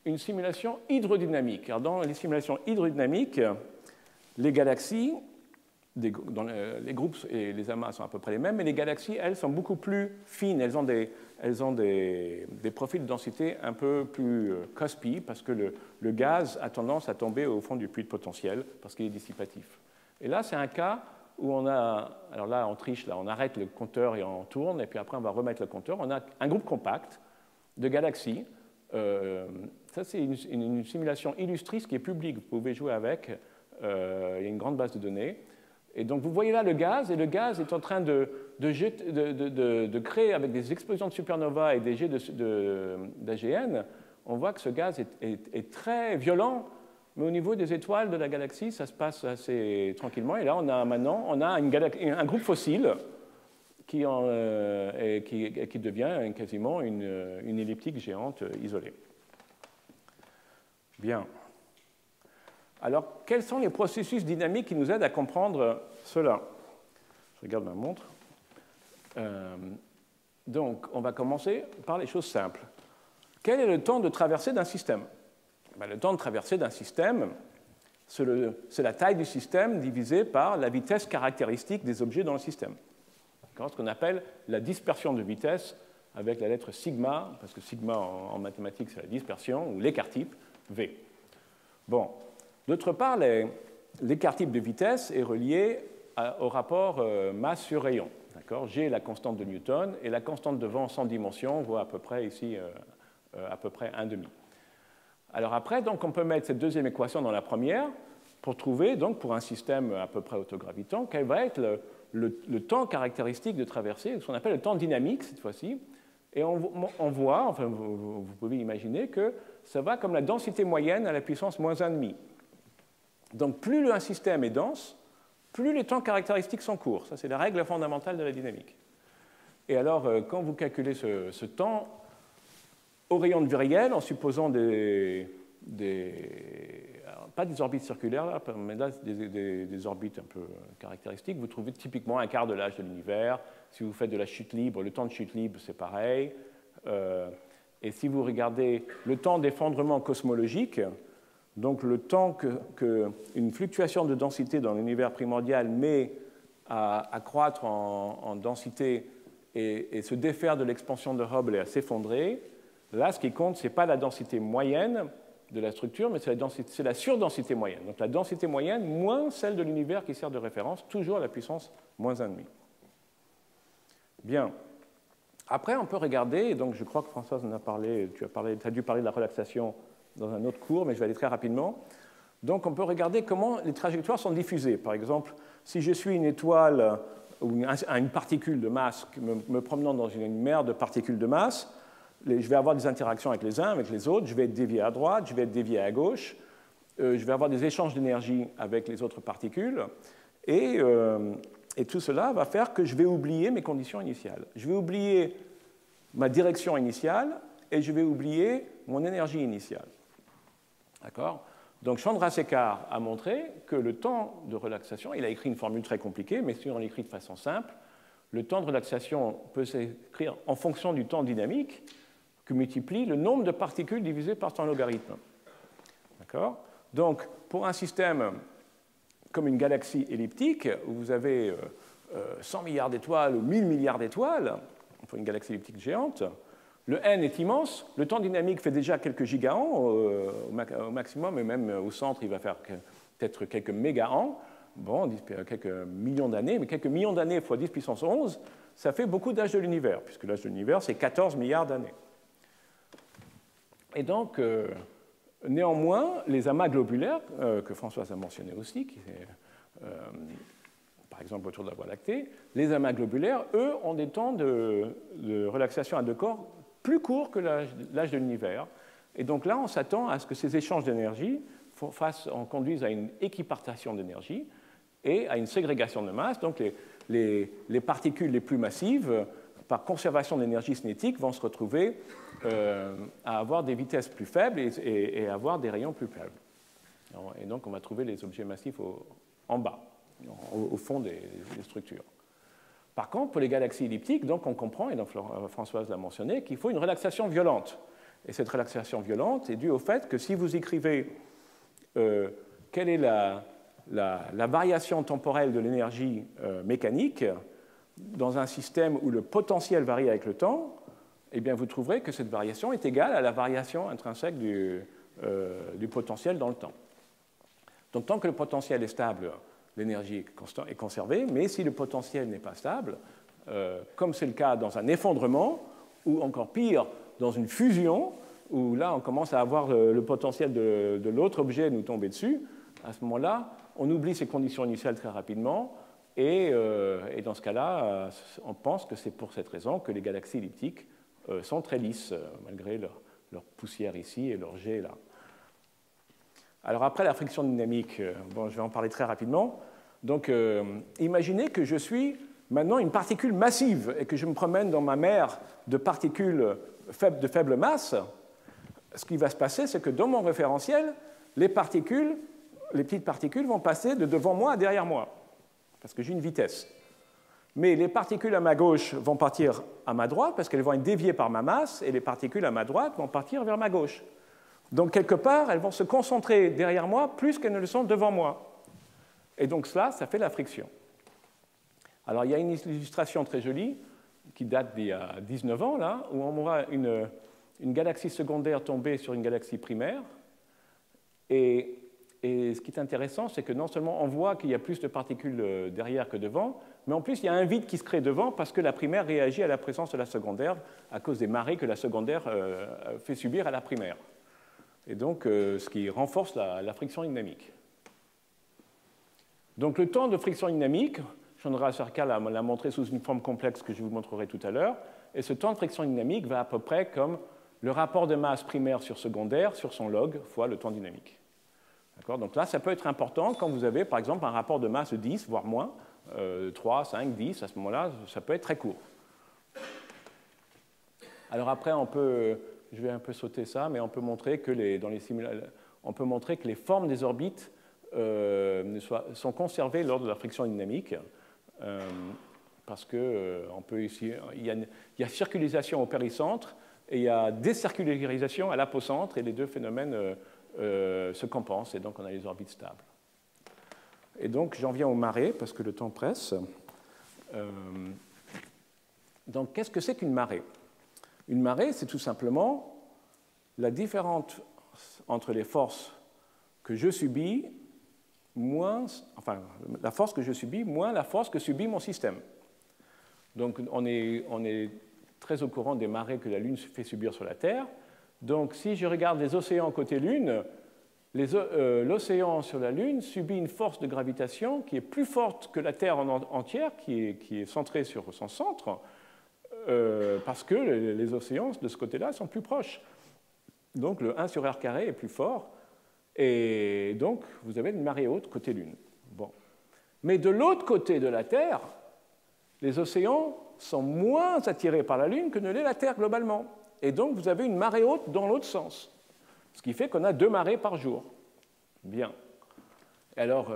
A: une simulation hydrodynamique. Alors, dans les simulations hydrodynamiques, les galaxies, les groupes et les amas sont à peu près les mêmes, mais les galaxies, elles, sont beaucoup plus fines. Elles ont des profils de densité un peu plus cospi, parce que le gaz a tendance à tomber au fond du puits de potentiel, parce qu'il est dissipatif. Et là, c'est un cas où on a... Alors là, on triche, là, on arrête le compteur et on tourne, et puis après, on va remettre le compteur. On a un groupe compact de galaxies. Ça, c'est une simulation illustrice qui est publique. Vous pouvez jouer avec. Il y a une grande base de données. Et donc, vous voyez là le gaz, et le gaz est en train de créer, avec des explosions de supernova et des jets d'AGN, on voit que ce gaz est très violent, mais au niveau des étoiles de la galaxie, ça se passe assez tranquillement. Et là, maintenant un groupe fossile qui devient quasiment une elliptique géante isolée. Bien. Alors, quels sont les processus dynamiques qui nous aident à comprendre cela? Je regarde ma montre. Donc, on va commencer par les choses simples. Quel est le temps de traversée d'un système? Le temps de traversée d'un système, c'est la taille du système divisée par la vitesse caractéristique des objets dans le système. Ce qu'on appelle la dispersion de vitesse avec la lettre sigma, parce que sigma en mathématiques, c'est la dispersion, ou l'écart-type, V. Bon. D'autre part, l'écart-type de vitesse est relié au rapport masse sur rayon. G est la constante de Newton, et la constante de vent sans dimension, on voit à peu près ici, à peu près 1,5. Alors après, donc, on peut mettre cette deuxième équation dans la première pour trouver, donc, pour un système à peu près autogravitant, quel va être le temps caractéristique de traversée, ce qu'on appelle le temps dynamique cette fois-ci. Et on voit, enfin, vous pouvez imaginer que ça va comme la densité moyenne à la puissance moins 1,5. Donc, plus un système est dense, plus les temps caractéristiques sont courts. Ça, c'est la règle fondamentale de la dynamique. Et alors, quand vous calculez ce temps au rayon de Viriel, en supposant pas des orbites circulaires, là, mais là, des orbites un peu caractéristiques, vous trouvez typiquement un quart de l'âge de l'univers. Si vous faites de la chute libre, le temps de chute libre, c'est pareil. Et si vous regardez le temps d'effondrement cosmologique, donc le temps qu'une fluctuation de densité dans l'univers primordial met à croître en densité et se défaire de l'expansion de Hubble et à s'effondrer, là, ce qui compte, ce n'est pas la densité moyenne de la structure, mais c'est la surdensité moyenne. Donc la densité moyenne moins celle de l'univers qui sert de référence, toujours à la puissance moins 1,5. Bien. Après, on peut regarder, et donc je crois que Françoise en a parlé, tu as dû parler de la relaxation dans un autre cours, mais je vais aller très rapidement. Donc, on peut regarder comment les trajectoires sont diffusées. Par exemple, si je suis une étoile ou une particule de masse me promenant dans une mer de particules de masse, je vais avoir des interactions avec les uns, avec les autres, je vais être dévié à droite, je vais être dévié à gauche, je vais avoir des échanges d'énergie avec les autres particules, et tout cela va faire que je vais oublier mes conditions initiales. Je vais oublier ma direction initiale et je vais oublier mon énergie initiale. D'accord? Donc Chandrasekhar a montré que le temps de relaxation, il a écrit une formule très compliquée, mais si on l'écrit de façon simple, le temps de relaxation peut s'écrire en fonction du temps dynamique que multiplie le nombre de particules divisé par son logarithme. D'accord? Donc, pour un système comme une galaxie elliptique, où vous avez 100 milliards d'étoiles ou 1000 milliards d'étoiles, pour une galaxie elliptique géante, le n est immense, le temps dynamique fait déjà quelques gigaons au maximum, et même au centre, il va faire peut-être quelques méga-ans, bon, quelques millions d'années, mais quelques millions d'années fois 10 puissance 11, ça fait beaucoup d'âge de l'univers, puisque l'âge de l'univers, c'est 14 milliards d'années. Et donc, néanmoins, les amas globulaires, que Françoise a mentionné aussi, qui est, par exemple autour de la Voie lactée, les amas globulaires, eux, ont des temps de relaxation à deux corps plus courts que l'âge de l'univers. Et donc là, on s'attend à ce que ces échanges d'énergie conduisent à une équipartition d'énergie et à une ségrégation de masse. Donc les particules les plus massives, par conservation d'énergie cinétique, vont se retrouver à avoir des vitesses plus faibles et à avoir des rayons plus faibles. Et donc on va trouver les objets massifs en bas, au fond des structures. Par contre, pour les galaxies elliptiques, donc on comprend, et donc Françoise l'a mentionné, qu'il faut une relaxation violente. Et cette relaxation violente est due au fait que si vous écrivez quelle est la variation temporelle de l'énergie mécanique dans un système où le potentiel varie avec le temps, eh bien vous trouverez que cette variation est égale à la variation intrinsèque du potentiel dans le temps. Donc tant que le potentiel est stable, l'énergie est conservée, mais si le potentiel n'est pas stable, comme c'est le cas dans un effondrement, ou encore pire, dans une fusion, où là on commence à avoir le potentiel de l'autre objet nous tomber dessus, à ce moment-là, on oublie ces conditions initiales très rapidement, et dans ce cas-là, on pense que c'est pour cette raison que les galaxies elliptiques sont très lisses, malgré leur poussière ici et leur jet là. Alors après la friction dynamique, bon, je vais en parler très rapidement. Donc imaginez que je suis maintenant une particule massive et que je me promène dans ma mer de particules de faible masse. Ce qui va se passer, c'est que dans mon référentiel, les petites particules vont passer de devant moi à derrière moi, parce que j'ai une vitesse. Mais les particules à ma gauche vont partir à ma droite, parce qu'elles vont être déviées par ma masse, et les particules à ma droite vont partir vers ma gauche. Donc, quelque part, elles vont se concentrer derrière moi plus qu'elles ne le sont devant moi. Et donc, ça fait la friction. Alors, il y a une illustration très jolie, qui date d'il y a 19 ans, là, où on aura une galaxie secondaire tombée sur une galaxie primaire. Et ce qui est intéressant, c'est que non seulement on voit qu'il y a plus de particules derrière que devant, mais en plus, il y a un vide qui se crée devant parce que la primaire réagit à la présence de la secondaire à cause des marées que la secondaire fait subir à la primaire. Et donc, ce qui renforce la friction dynamique. Donc, le temps de friction dynamique, Chandra Sarkar l'a montré sous une forme complexe que je vous montrerai tout à l'heure, et ce temps de friction dynamique va à peu près comme le rapport de masse primaire sur secondaire sur son log fois le temps dynamique. Donc là, ça peut être important quand vous avez, par exemple, un rapport de masse 10, voire moins, 3, 5, 10, à ce moment-là, ça peut être très court. Alors après, je vais un peu sauter ça, mais on peut montrer que les formes des orbites sont conservées lors de la friction dynamique, parce que il y a circularisation au péricentre et il y a décircularisation à l'apocentre, et les deux phénomènes se compensent, et donc on a les orbites stables. Et donc j'en viens aux marées, parce que le temps presse. Donc qu'est-ce que c'est qu'une marée? Une marée, c'est tout simplement la différence entre les forces que je subis la force que je subis moins la force que subit mon système. Donc on est très au courant des marées que la Lune fait subir sur la Terre. Donc si je regarde les océans côté Lune, l'océan sur la Lune subit une force de gravitation qui est plus forte que la Terre entière, qui est centrée sur son centre, parce que les océans de ce côté-là sont plus proches. Donc le 1 sur r carré est plus fort, et donc vous avez une marée haute côté Lune. Bon. Mais de l'autre côté de la Terre, les océans sont moins attirés par la Lune que ne l'est la Terre globalement. Et donc vous avez une marée haute dans l'autre sens, ce qui fait qu'on a 2 marées par jour. Bien. Alors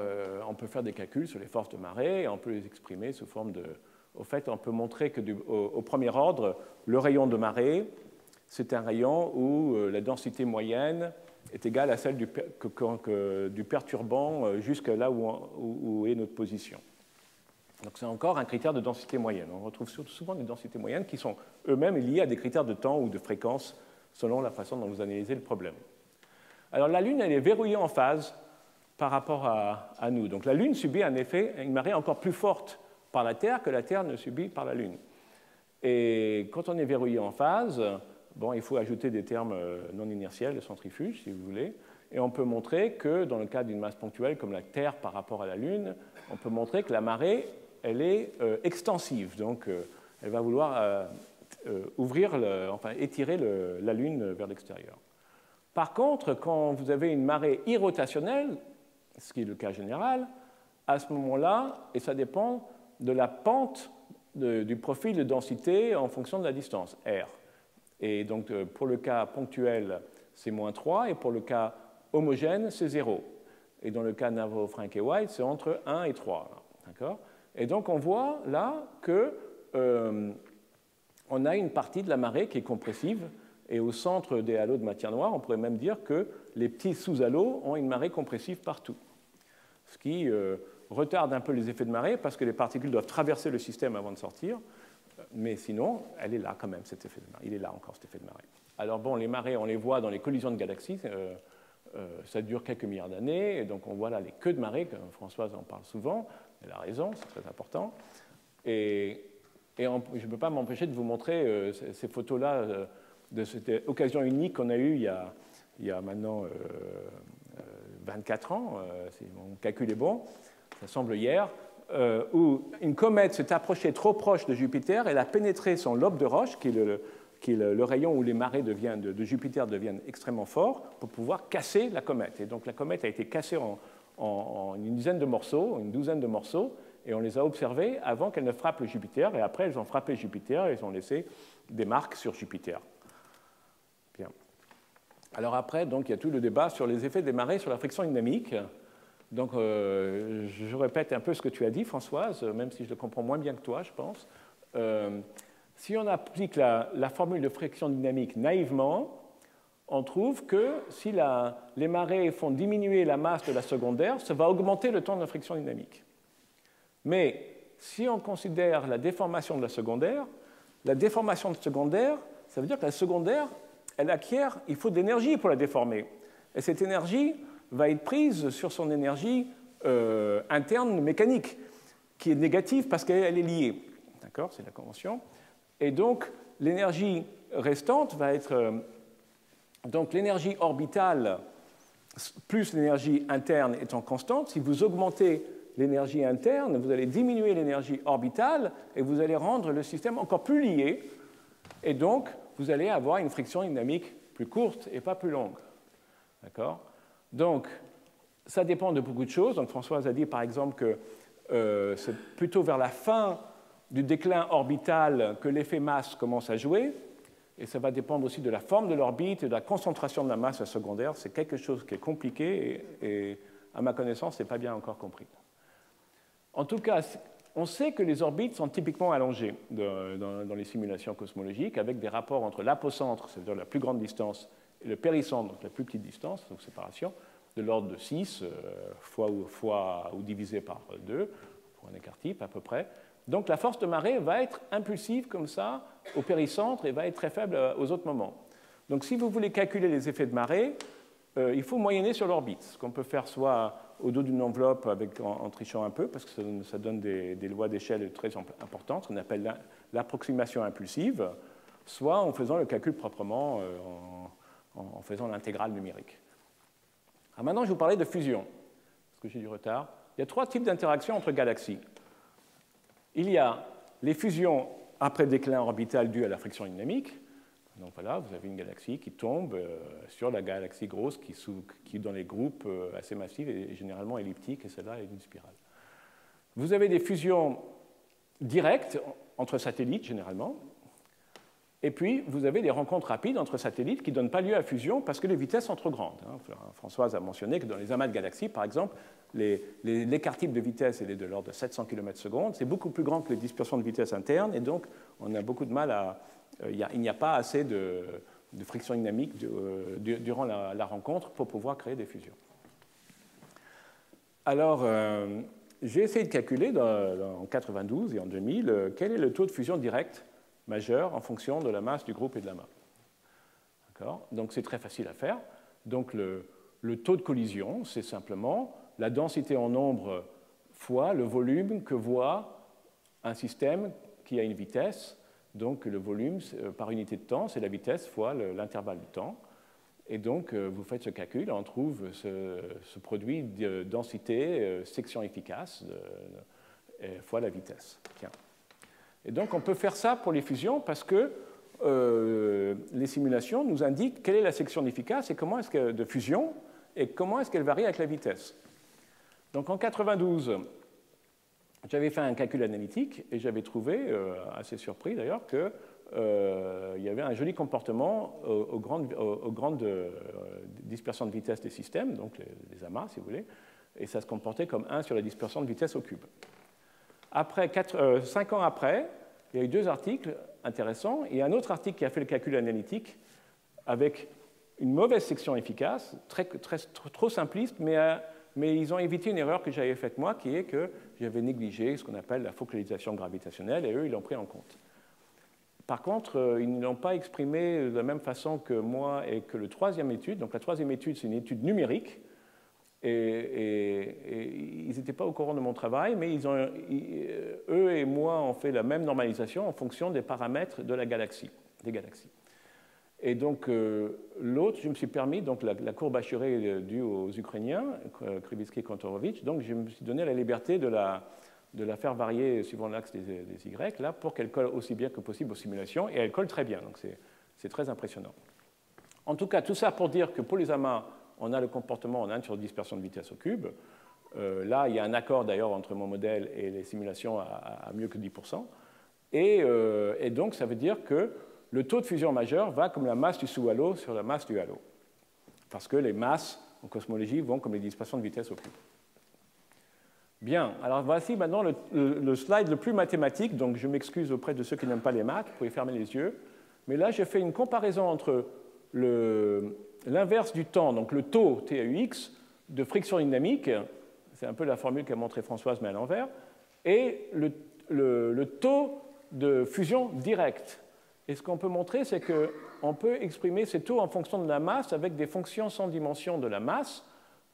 A: on peut faire des calculs sur les forces de marée, et on peut les exprimer sous forme de... Au fait, on peut montrer qu'au premier ordre, le rayon de marée, c'est un rayon où la densité moyenne est égale à celle du perturbant jusqu'à là où est notre position. Donc c'est encore un critère de densité moyenne. On retrouve souvent des densités moyennes qui sont eux-mêmes liées à des critères de temps ou de fréquence selon la façon dont vous analysez le problème. Alors la Lune, elle est verrouillée en phase par rapport à nous. Donc la Lune subit un effet, une marée encore plus forte par la Terre que la Terre ne subit par la Lune. Et quand on est verrouillé en phase, bon, il faut ajouter des termes non inertiels, de centrifuge, si vous voulez, et on peut montrer que dans le cas d'une masse ponctuelle comme la Terre par rapport à la Lune, on peut montrer que la marée, elle est extensive, donc elle va vouloir étirer la Lune vers l'extérieur. Par contre, quand vous avez une marée irrotationnelle, ce qui est le cas général, à ce moment-là, et ça dépend de la pente du profil de densité en fonction de la distance, R. Et donc, pour le cas ponctuel, c'est moins 3, et pour le cas homogène, c'est 0. Et dans le cas de Navarro, Frank et White, c'est entre 1 et 3. Et donc, on voit là qu'on a une partie de la marée qui est compressive, et au centre des halos de matière noire, on pourrait même dire que les petits sous-halos ont une marée compressive partout. Ce qui retarde un peu les effets de marée, parce que les particules doivent traverser le système avant de sortir. Mais sinon, elle est là quand même, cet effet de marée. Il est là encore, cet effet de marée. Alors bon, les marées, on les voit dans les collisions de galaxies. Ça dure quelques milliards d'années. Et donc on voit là les queues de marée, Françoise en parle souvent. Elle a raison, c'est très important. Et je ne peux pas m'empêcher de vous montrer ces photos-là de cette occasion unique qu'on a eue il y a maintenant 24 ans, si mon calcul est bon, ça semble hier, où une comète s'est approchée trop proche de Jupiter, elle a pénétré son lobe de roche, qui est le rayon où les marées de Jupiter deviennent extrêmement forts, pour pouvoir casser la comète. Et donc la comète a été cassée en une dizaine de morceaux, une douzaine de morceaux, et on les a observés avant qu'elles ne frappent le Jupiter, et après elles ont frappé Jupiter et elles ont laissé des marques sur Jupiter. Bien. Alors après, donc, il y a tout le débat sur les effets des marées sur la friction dynamique. Donc, je répète un peu ce que tu as dit, Françoise, même si je le comprends moins bien que toi, je pense. Si on applique la formule de friction dynamique naïvement, on trouve que si les marées font diminuer la masse de la secondaire, ça va augmenter le temps de friction dynamique. Mais si on considère la déformation de la secondaire, ça veut dire que la secondaire, elle acquiert, il faut de l'énergie pour la déformer. Et cette énergie va être prise sur son énergie interne mécanique, qui est négative parce qu'elle est liée. D'accord, c'est la convention. Et donc, l'énergie restante va être... donc, l'énergie orbitale plus l'énergie interne étant constante, si vous augmentez l'énergie interne, vous allez diminuer l'énergie orbitale et vous allez rendre le système encore plus lié. Et donc, vous allez avoir une friction dynamique plus courte et pas plus longue. D'accord ? Donc, ça dépend de beaucoup de choses. Donc, Françoise a dit, par exemple, que c'est plutôt vers la fin du déclin orbital que l'effet masse commence à jouer. Et ça va dépendre aussi de la forme de l'orbite et de la concentration de la masse secondaire. C'est quelque chose qui est compliqué et à ma connaissance, ce n'est pas bien encore compris. En tout cas, on sait que les orbites sont typiquement allongées dans les simulations cosmologiques, avec des rapports entre l'apocentre, c'est-à-dire la plus grande distance, et le péricentre, donc la plus petite distance, donc séparation, de l'ordre de 6 fois ou divisé par 2, pour un écart type à peu près. Donc la force de marée va être impulsive comme ça au péricentre et va être très faible aux autres moments. Donc si vous voulez calculer les effets de marée, il faut moyenner sur l'orbite, ce qu'on peut faire soit au dos d'une enveloppe en trichant un peu, parce que ça donne des lois d'échelle très importantes, qu'on appelle l'approximation impulsive, soit en faisant le calcul proprement, en faisant l'intégrale numérique. Alors maintenant, je vais vous parler de fusion, parce que j'ai du retard. Il y a 3 types d'interactions entre galaxies. Il y a les fusions après déclin orbital dû à la friction dynamique. Donc voilà, vous avez une galaxie qui tombe sur la galaxie grosse qui est dans les groupes assez massifs et généralement elliptiques, et celle-là est une spirale. Vous avez des fusions directes entre satellites, généralement, et puis vous avez des rencontres rapides entre satellites qui ne donnent pas lieu à fusion parce que les vitesses sont trop grandes. Françoise a mentionné que dans les amas de galaxies, par exemple, l'écart type de vitesse est de l'ordre de 700 km/s. C'est beaucoup plus grand que les dispersions de vitesse internes, et donc on a beaucoup de mal à... il n'y a pas assez de friction dynamique durant la rencontre pour pouvoir créer des fusions. Alors, j'ai essayé de calculer en 92 et en 2000 quel est le taux de fusion directe majeur en fonction de la masse du groupe et de l'amas. Donc c'est très facile à faire. Donc le taux de collision, c'est simplement la densité en nombre fois le volume que voit un système qui a une vitesse. Donc le volume par unité de temps, c'est la vitesse fois l'intervalle de temps. Et donc vous faites ce calcul, on trouve ce produit de densité, section efficace, fois la vitesse. Tiens. Et donc on peut faire ça pour les fusions parce que les simulations nous indiquent quelle est la section efficace et comment est-ce que, de fusion et comment est-ce qu'elle varie avec la vitesse. Donc en 92, j'avais fait un calcul analytique et j'avais trouvé, assez surpris d'ailleurs, qu'il y avait un joli comportement aux grandes dispersions de vitesse des systèmes, donc les amas si vous voulez, et ça se comportait comme 1 sur la dispersion de vitesse au cube. Après, 5 ans après, il y a eu 2 articles intéressants et un autre article qui a fait le calcul analytique avec une mauvaise section efficace, trop simpliste, mais ils ont évité une erreur que j'avais faite moi, qui est que j'avais négligé ce qu'on appelle la focalisation gravitationnelle, et eux, ils l'ont pris en compte. Par contre, ils ne l'ont pas exprimé de la même façon que moi et que la troisième étude. Donc la troisième étude, c'est une étude numérique, et ils n'étaient pas au courant de mon travail, mais eux et moi, on fait la même normalisation en fonction des paramètres de la galaxie, des galaxies. Et donc, l'autre, je me suis permis, donc la courbe Hachuré due aux Ukrainiens, Krivitsky et Kantorovitch, donc je me suis donné la liberté de la faire varier suivant l'axe des Y, là, pour qu'elle colle aussi bien que possible aux simulations, et elle colle très bien, donc c'est très impressionnant. En tout cas, tout ça pour dire que pour les amas, on a le comportement en 1 sur dispersion de vitesse au cube. Là, il y a un accord d'ailleurs entre mon modèle et les simulations à mieux que 10%. Et donc, ça veut dire que le taux de fusion majeur va comme la masse du sous-halo sur la masse du halo. Parce que les masses en cosmologie vont comme les dispersions de vitesse au cube. Bien, alors voici maintenant le slide le plus mathématique, donc je m'excuse auprès de ceux qui n'aiment pas les maths, vous pouvez fermer les yeux. Mais là, j'ai fait une comparaison entre l'inverse du temps, donc le taux TAUX de friction dynamique, c'est un peu la formule qu'a montré Françoise, mais à l'envers, et le taux de fusion directe. Et ce qu'on peut montrer, c'est qu'on peut exprimer ces taux en fonction de la masse avec des fonctions sans dimension de la masse,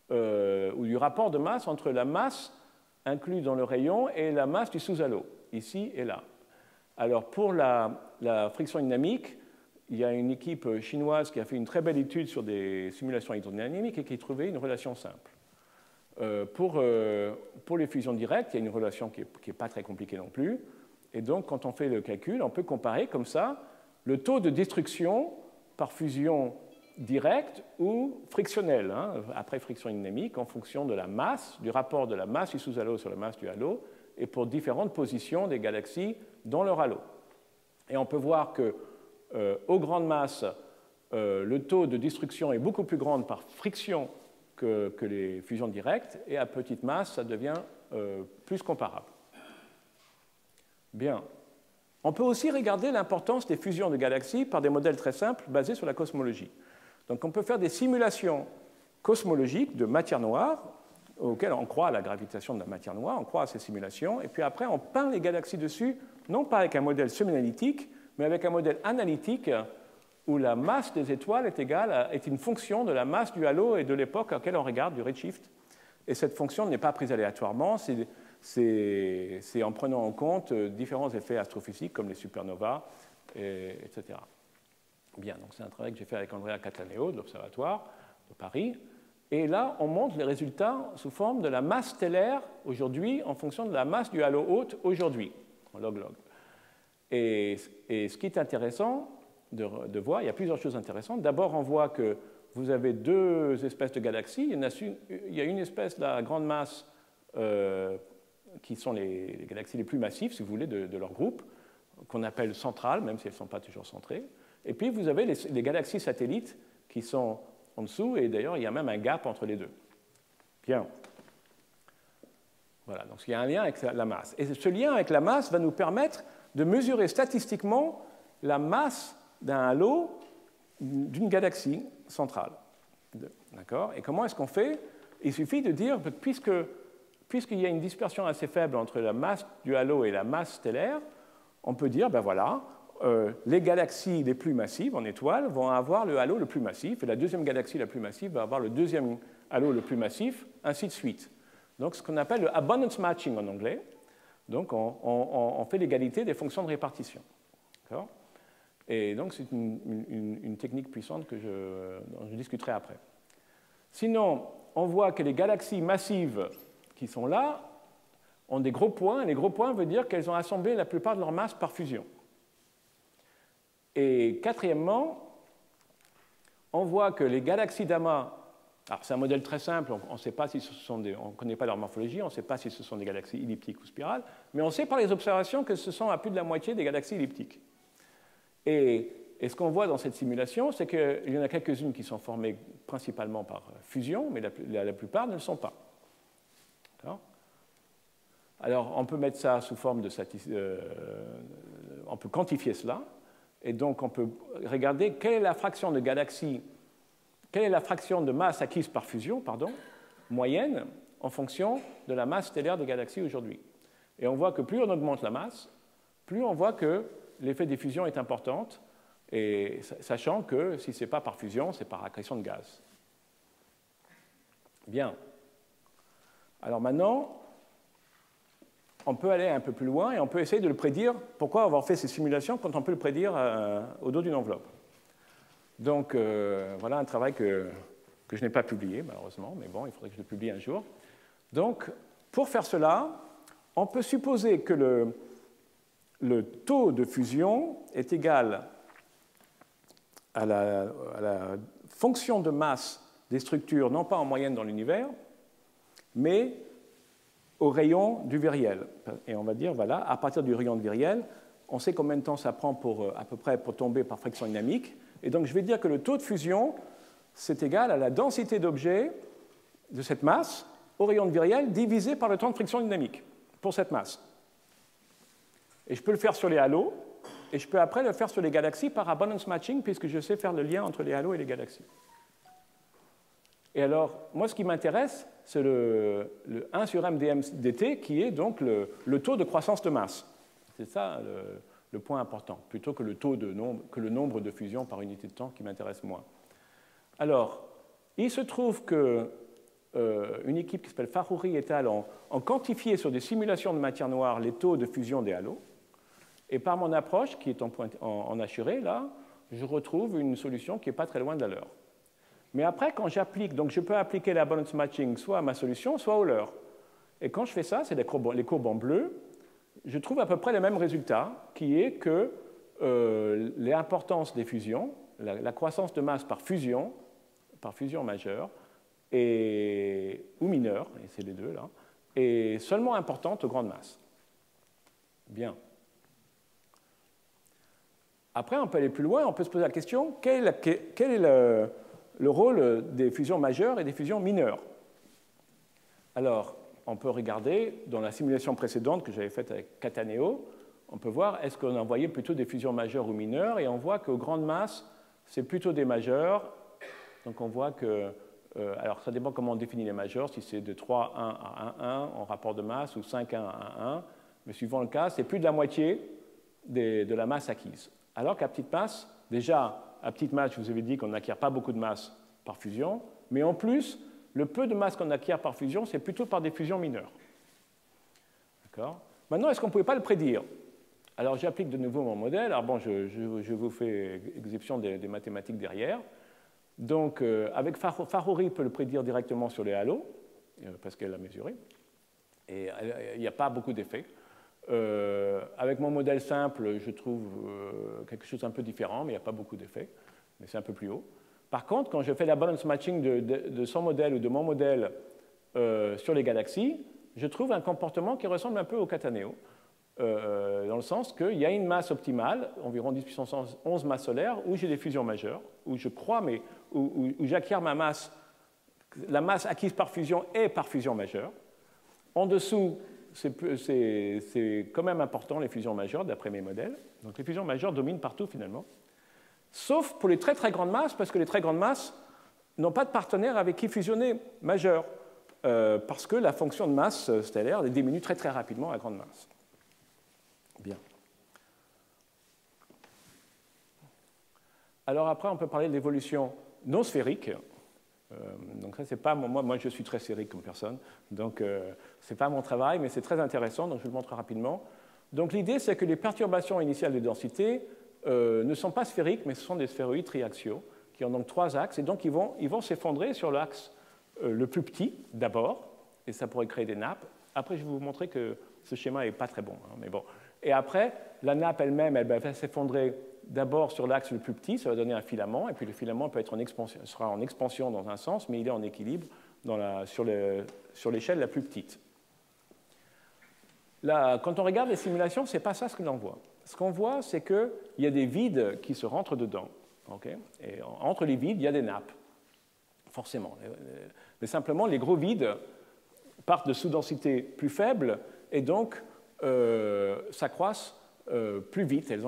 A: ou du rapport de masse entre la masse inclue dans le rayon et la masse du sous-halo, ici et là. Alors pour la friction dynamique, il y a une équipe chinoise qui a fait une très belle étude sur des simulations hydrodynamiques et qui a trouvé une relation simple. Pour les fusions directes, il y a une relation qui n'est pas très compliquée non plus. Et donc, quand on fait le calcul, on peut comparer comme ça le taux de destruction par fusion directe ou frictionnelle, hein, après friction dynamique, en fonction de la masse, du rapport de la masse du sous-halo sur la masse du halo, et pour différentes positions des galaxies dans leur halo. Et on peut voir que aux grandes masses, le taux de destruction est beaucoup plus grand par friction que les fusions directes, et à petite masse, ça devient plus comparable. Bien. On peut aussi regarder l'importance des fusions de galaxies par des modèles très simples basés sur la cosmologie. Donc on peut faire des simulations cosmologiques de matière noire, auxquelles on croit à la gravitation de la matière noire, on croit à ces simulations, et puis après on peint les galaxies dessus, non pas avec un modèle semi-analytique, mais avec un modèle analytique où la masse des étoiles est une fonction de la masse du halo et de l'époque à laquelle on regarde, du redshift. Et cette fonction n'est pas prise aléatoirement, c'est en prenant en compte différents effets astrophysiques comme les supernovas, etc. Bien, donc c'est un travail que j'ai fait avec Andrea Cattaneo de l'Observatoire de Paris. Et là, on montre les résultats sous forme de la masse stellaire aujourd'hui en fonction de la masse du halo haute aujourd'hui, en log-log. Et ce qui est intéressant de voir, il y a plusieurs choses intéressantes. D'abord, on voit que vous avez 2 espèces de galaxies. Il y a une espèce, la grande masse, qui sont les galaxies les plus massives, si vous voulez, de leur groupe, qu'on appelle centrales, même si elles ne sont pas toujours centrées. Et puis, vous avez les galaxies satellites qui sont en dessous, et d'ailleurs, il y a même un gap entre les deux. Bien. Voilà, donc il y a un lien avec la masse. Et ce lien avec la masse va nous permettre de mesurer statistiquement la masse d'un halo d'une galaxie centrale. D'accord ? Et comment est-ce qu'on fait ? Il suffit de dire, puisqu'il y a une dispersion assez faible entre la masse du halo et la masse stellaire, on peut dire, ben voilà, les galaxies les plus massives en étoiles vont avoir le halo le plus massif, et la deuxième galaxie la plus massive va avoir le deuxième halo le plus massif, ainsi de suite. Donc ce qu'on appelle le abundance matching en anglais. Donc on fait l'égalité des fonctions de répartition. Et donc c'est une technique puissante dont je discuterai après. Sinon, on voit que les galaxies massives qui sont là ont des gros points. Et les gros points veulent dire qu'elles ont assemblé la plupart de leur masse par fusion. Et quatrièmement, on voit que les galaxies d'amas, alors c'est un modèle très simple, on ne sait pas si ce sont on ne connaît pas leur morphologie, on ne sait pas si ce sont des galaxies elliptiques ou spirales, mais on sait par les observations que ce sont à plus de la moitié des galaxies elliptiques. Et ce qu'on voit dans cette simulation, c'est qu'il y en a quelques-unes qui sont formées principalement par fusion, mais la plupart ne le sont pas. Alors, on peut mettre ça sous forme de on peut quantifier cela, et donc on peut regarder quelle est la fraction de galaxies, quelle est la fraction de masse acquise par fusion, moyenne, en fonction de la masse stellaire des galaxies aujourd'hui. Et on voit que plus on augmente la masse, plus on voit que l'effet des fusions est important, et sachant que si ce n'est pas par fusion, c'est par accrétion de gaz. Bien. Alors maintenant, on peut aller un peu plus loin et on peut essayer de le prédire. Pourquoi avoir fait ces simulations quand on peut le prédire au dos d'une enveloppe? Donc voilà un travail que je n'ai pas publié malheureusement, mais bon, il faudrait que je le publie un jour. Donc pour faire cela, on peut supposer que le taux de fusion est égal à la fonction de masse des structures, non pas en moyenne dans l'univers, mais au rayon du viriel. Et on va dire, voilà, à partir du rayon de viriel, on sait combien de temps ça prend à peu près pour tomber par friction dynamique. Et donc je vais dire que le taux de fusion, c'est égal à la densité d'objets de cette masse au rayon de viriel divisé par le temps de friction dynamique pour cette masse. Et je peux le faire sur les halos, et je peux après le faire sur les galaxies par abundance matching, puisque je sais faire le lien entre les halos et les galaxies. Et alors, moi, ce qui m'intéresse, c'est le 1 sur mdm dt, qui est donc le taux de croissance de masse. C'est ça le point important, plutôt que le nombre de fusions par unité de temps qui m'intéresse moins. Alors, il se trouve que une équipe qui s'appelle Fahouri et al. ont quantifié sur des simulations de matière noire les taux de fusion des halos. Et par mon approche, qui est en assuré, là, je retrouve une solution qui n'est pas très loin de la leur. Mais après, quand j'applique, donc je peux appliquer la balance matching soit à ma solution, soit au leur. Et quand je fais ça, c'est les courbes en bleu, je trouve à peu près le même résultat, qui est que l'importance des fusions, la croissance de masse par fusion majeure, ou mineure, et c'est les deux là, est seulement importante aux grandes masses. Bien. Après, on peut aller plus loin, on peut se poser la question, quel est le rôle des fusions majeures et des fusions mineures? Alors, on peut regarder, dans la simulation précédente que j'avais faite avec Cataneo, on peut voir est-ce qu'on envoyait plutôt des fusions majeures ou mineures, et on voit qu'aux grandes masses, c'est plutôt des majeures. Donc on voit que, alors ça dépend comment on définit les majeures, si c'est de 3,1 à 1,1 en rapport de masse, ou 5,1 à 1,1, mais suivant le cas, c'est plus de la moitié de la masse acquise. Alors qu'à petite masse, déjà, à petite masse, je vous avais dit qu'on n'acquiert pas beaucoup de masse par fusion, mais en plus, le peu de masse qu'on acquiert par fusion, c'est plutôt par des fusions mineures. D'accord ? Maintenant, est-ce qu'on ne pouvait pas le prédire? Alors, j'applique de nouveau mon modèle. Alors, bon, je vous fais exception des mathématiques derrière. Donc, avec Fahouri peut le prédire directement sur les halos, parce qu'elle l'a mesuré. Et il n'y a pas beaucoup d'effets. Avec mon modèle simple, je trouve quelque chose d'un peu différent, mais il n'y a pas beaucoup d'effets, mais c'est un peu plus haut. Par contre, quand je fais la balance matching de son modèle ou de mon modèle sur les galaxies, je trouve un comportement qui ressemble un peu au Cataneo, dans le sens qu'il y a une masse optimale, environ 10 puissance 11 masses solaires, où j'ai des fusions majeures, où je crois, mais où j'acquiers ma masse, la masse acquise par fusion est par fusion majeure. En dessous, c'est quand même important, les fusions majeures, d'après mes modèles. Donc les fusions majeures dominent partout, finalement. Sauf pour les très très grandes masses, parce que les très grandes masses n'ont pas de partenaire avec qui fusionner majeur, parce que la fonction de masse stellaire diminue très très rapidement à grande masse. Bien. Alors après, on peut parler de l'évolution non sphérique. Donc ça, c'est pas moi, je suis très sphérique comme personne, donc ce n'est pas mon travail, mais c'est très intéressant, donc je vous le montre rapidement. Donc l'idée, c'est que les perturbations initiales de densité ne sont pas sphériques, mais ce sont des sphéroïdes triaxiaux, qui ont donc 3 axes, et donc ils vont s'effondrer sur l'axe le plus petit, d'abord, et ça pourrait créer des nappes. Après, je vais vous montrer que ce schéma n'est pas très bon, hein, mais bon. Et après, la nappe elle-même, elle va s'effondrer d'abord sur l'axe le plus petit, ça va donner un filament, et puis le filament peut être sera en expansion dans un sens, mais il est en équilibre sur l'échelle la plus petite. Là, quand on regarde les simulations, ce n'est pas ça ce que l'on voit. Ce qu'on voit, c'est qu'il y a des vides qui se rentrent dedans. Okay, et entre les vides, il y a des nappes, forcément. Mais simplement, les gros vides partent de sous-densité plus faible et donc s'accroissent plus vite. Elles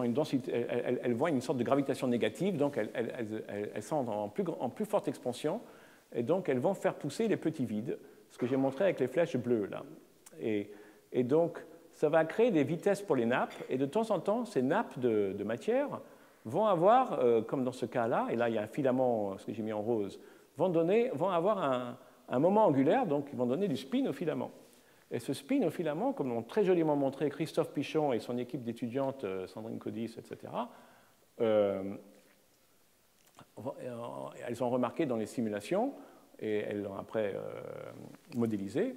A: voient une sorte de gravitation négative, donc elles sont en plus forte expansion, et donc elles vont faire pousser les petits vides, ce que j'ai montré avec les flèches bleues là. Et donc, ça va créer des vitesses pour les nappes, et de temps en temps, ces nappes de matière vont avoir, comme dans ce cas-là, et là il y a un filament, ce que j'ai mis en rose, vont avoir un moment angulaire, donc ils vont donner du spin au filament. Et ce spin au filament, comme l'ont très joliment montré Christophe Pichon et son équipe d'étudiantes, Sandrine Codis, etc., elles ont remarqué dans les simulations, et elles l'ont après modélisé,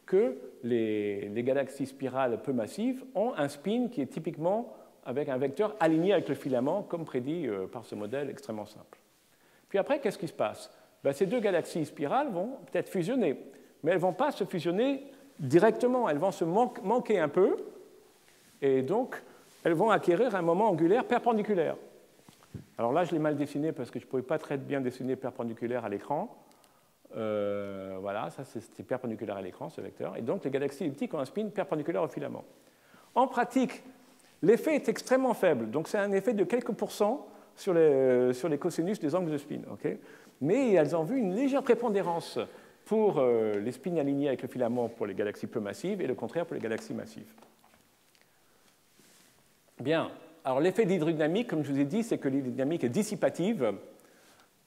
A: que les galaxies spirales peu massives ont un spin qui est typiquement avec un vecteur aligné avec le filament, comme prédit par ce modèle extrêmement simple. Puis après, qu'est-ce qui se passe? Ces deux galaxies spirales vont peut-être fusionner, mais elles ne vont pas se fusionner directement, elles vont se manquer un peu, et donc elles vont acquérir un moment angulaire perpendiculaire. Alors là, je l'ai mal dessiné parce que je ne pouvais pas très bien dessiner perpendiculaire à l'écran. Voilà, ça c'était perpendiculaire à l'écran, ce vecteur. Et donc les galaxies elliptiques ont un spin perpendiculaire au filament. En pratique, l'effet est extrêmement faible, donc c'est un effet de quelques pourcents sur les cosinus des angles de spin. Okay, mais elles ont vu une légère prépondérance pour les spins alignés avec le filament pour les galaxies peu massives et le contraire pour les galaxies massives. Bien, alors l'effet d'hydrodynamique, comme je vous ai dit, c'est que l'hydrodynamique est dissipative.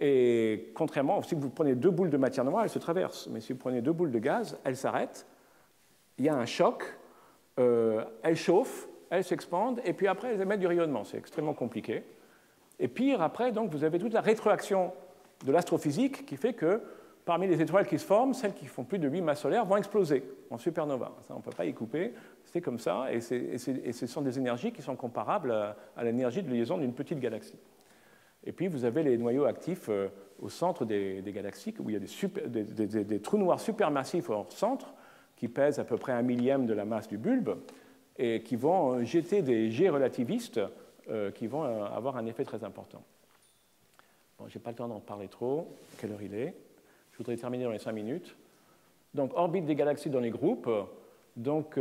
A: Et contrairement, si vous prenez deux boules de matière noire, elles se traversent. Mais si vous prenez deux boules de gaz, elles s'arrêtent. Il y a un choc, elles chauffent, elles s'expandent, et puis après, elles émettent du rayonnement. C'est extrêmement compliqué. Et pire, après, donc, vous avez toute la rétroaction de l'astrophysique qui fait que parmi les étoiles qui se forment, celles qui font plus de 8 masses solaires vont exploser en supernova. Ça, on ne peut pas y couper. C'est comme ça, et ce sont des énergies qui sont comparables à l'énergie de liaison d'une petite galaxie. Et puis, vous avez les noyaux actifs au centre des galaxies, où il y a des trous noirs supermassifs au centre, qui pèsent à peu près 1/1000 de la masse du bulbe, et qui vont jeter des jets relativistes qui vont avoir un effet très important. Bon, je n'ai pas le temps d'en parler trop. Quelle heure il est? Je voudrais terminer dans les 5 minutes. Donc, orbite des galaxies dans les groupes. Donc,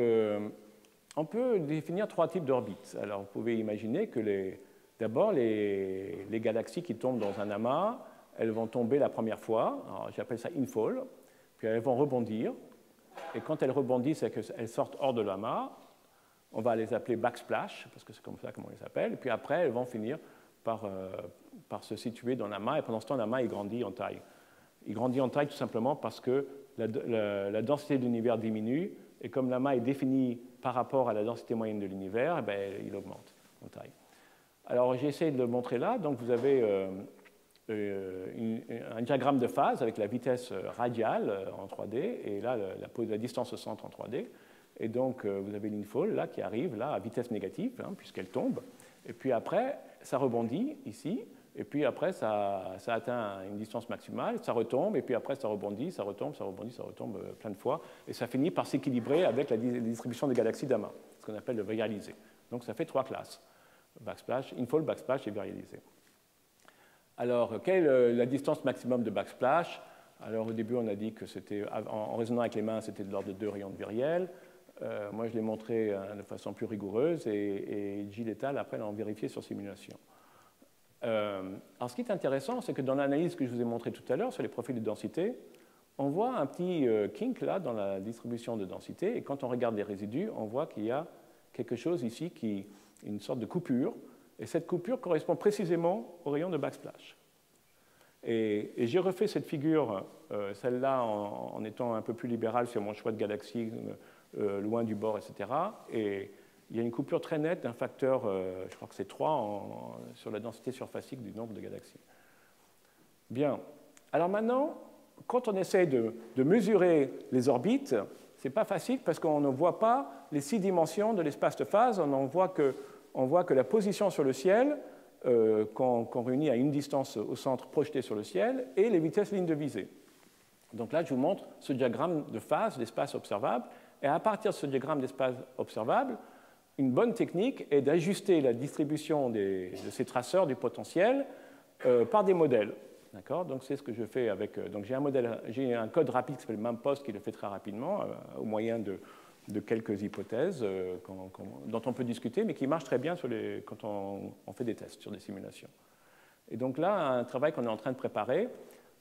A: on peut définir 3 types d'orbites. Alors, vous pouvez imaginer que d'abord, les galaxies qui tombent dans un amas, elles vont tomber la première fois. J'appelle ça infall. Puis elles vont rebondir. Et quand elles rebondissent et qu'elles sortent hors de l'amas, on va les appeler backsplash, parce que c'est comme ça qu'on les appelle. Et puis après, elles vont finir par se situer dans l'amas. Et pendant ce temps, l'amas, il grandit en taille. Il grandit en taille tout simplement parce que la densité de l'univers diminue. Et comme l'amas est défini par rapport à la densité moyenne de l'univers, il augmente en taille. Alors, j'ai essayé de le montrer là. Donc, vous avez un diagramme de phase avec la vitesse radiale en 3D et là, la distance au centre en 3D. Et donc, vous avez l'infall là, qui arrive là, à vitesse négative, puisqu'elle tombe. Et puis après, ça rebondit ici. Et puis après, ça atteint une distance maximale, ça retombe. Et puis après, ça rebondit, ça retombe, ça rebondit, ça retombe plein de fois. Et ça finit par s'équilibrer avec la distribution des galaxies d'amas, ce qu'on appelle le virialisé. Donc, ça fait 3 classes. Backsplash, infall, backsplash et virialisé. Alors, quelle est la distance maximum de backsplash? Alors, au début, on a dit que c'était, en raisonnant avec les mains, c'était de l'ordre de 2 rayons de viriel. Moi, je l'ai montré de façon plus rigoureuse et Gilles et al. Après l'ont vérifié sur simulation. Alors, ce qui est intéressant, c'est que dans l'analyse que je vous ai montrée tout à l'heure sur les profils de densité, on voit un petit kink là dans la distribution de densité. Et quand on regarde les résidus, on voit qu'il y a quelque chose ici une sorte de coupure. Et cette coupure correspond précisément au rayon de backsplash. Et j'ai refait cette figure, celle-là en étant un peu plus libéral sur mon choix de galaxies, loin du bord, etc. Et il y a une coupure très nette d'un facteur, je crois que c'est 3 sur la densité surfacique du nombre de galaxies. Bien. Alors maintenant, quand on essaye de mesurer les orbites, ce n'est pas facile parce qu'on ne voit pas les 6 dimensions de l'espace de phase. On voit que la position sur le ciel, qu'on réunit à une distance au centre projetée sur le ciel, et les vitesses lignes de visée. Donc là, je vous montre ce diagramme de phase d'espace observable. Et à partir de ce diagramme d'espace observable, une bonne technique est d'ajuster la distribution de ces traceurs du potentiel par des modèles. Donc c'est ce que je fais avec. Donc j'ai un code rapide qui s'appelle MAMPOST qui le fait très rapidement au moyen de quelques hypothèses dont on peut discuter, mais qui marchent très bien quand on fait des tests sur des simulations. Et donc là, un travail qu'on est en train de préparer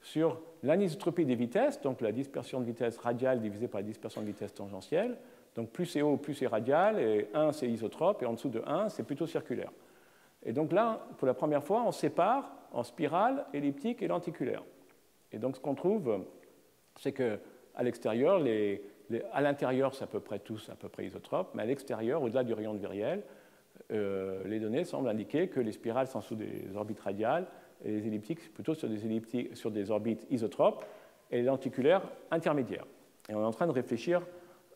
A: sur l'anisotropie des vitesses, donc la dispersion de vitesse radiale divisée par la dispersion de vitesse tangentielle. Donc plus c'est haut, plus c'est radial, et 1 c'est isotrope, et en dessous de 1 c'est plutôt circulaire. Et donc là, pour la première fois, on sépare en spirale, elliptique et lenticulaire. Et donc ce qu'on trouve, c'est qu'à l'extérieur, à l'intérieur, c'est à peu près tous à peu près isotropes, mais à l'extérieur, au-delà du rayon de Viriel, les données semblent indiquer que les spirales sont sous des orbites radiales et les elliptiques plutôt sur des orbites isotropes et les lenticulaires intermédiaires. Et on est en train de réfléchir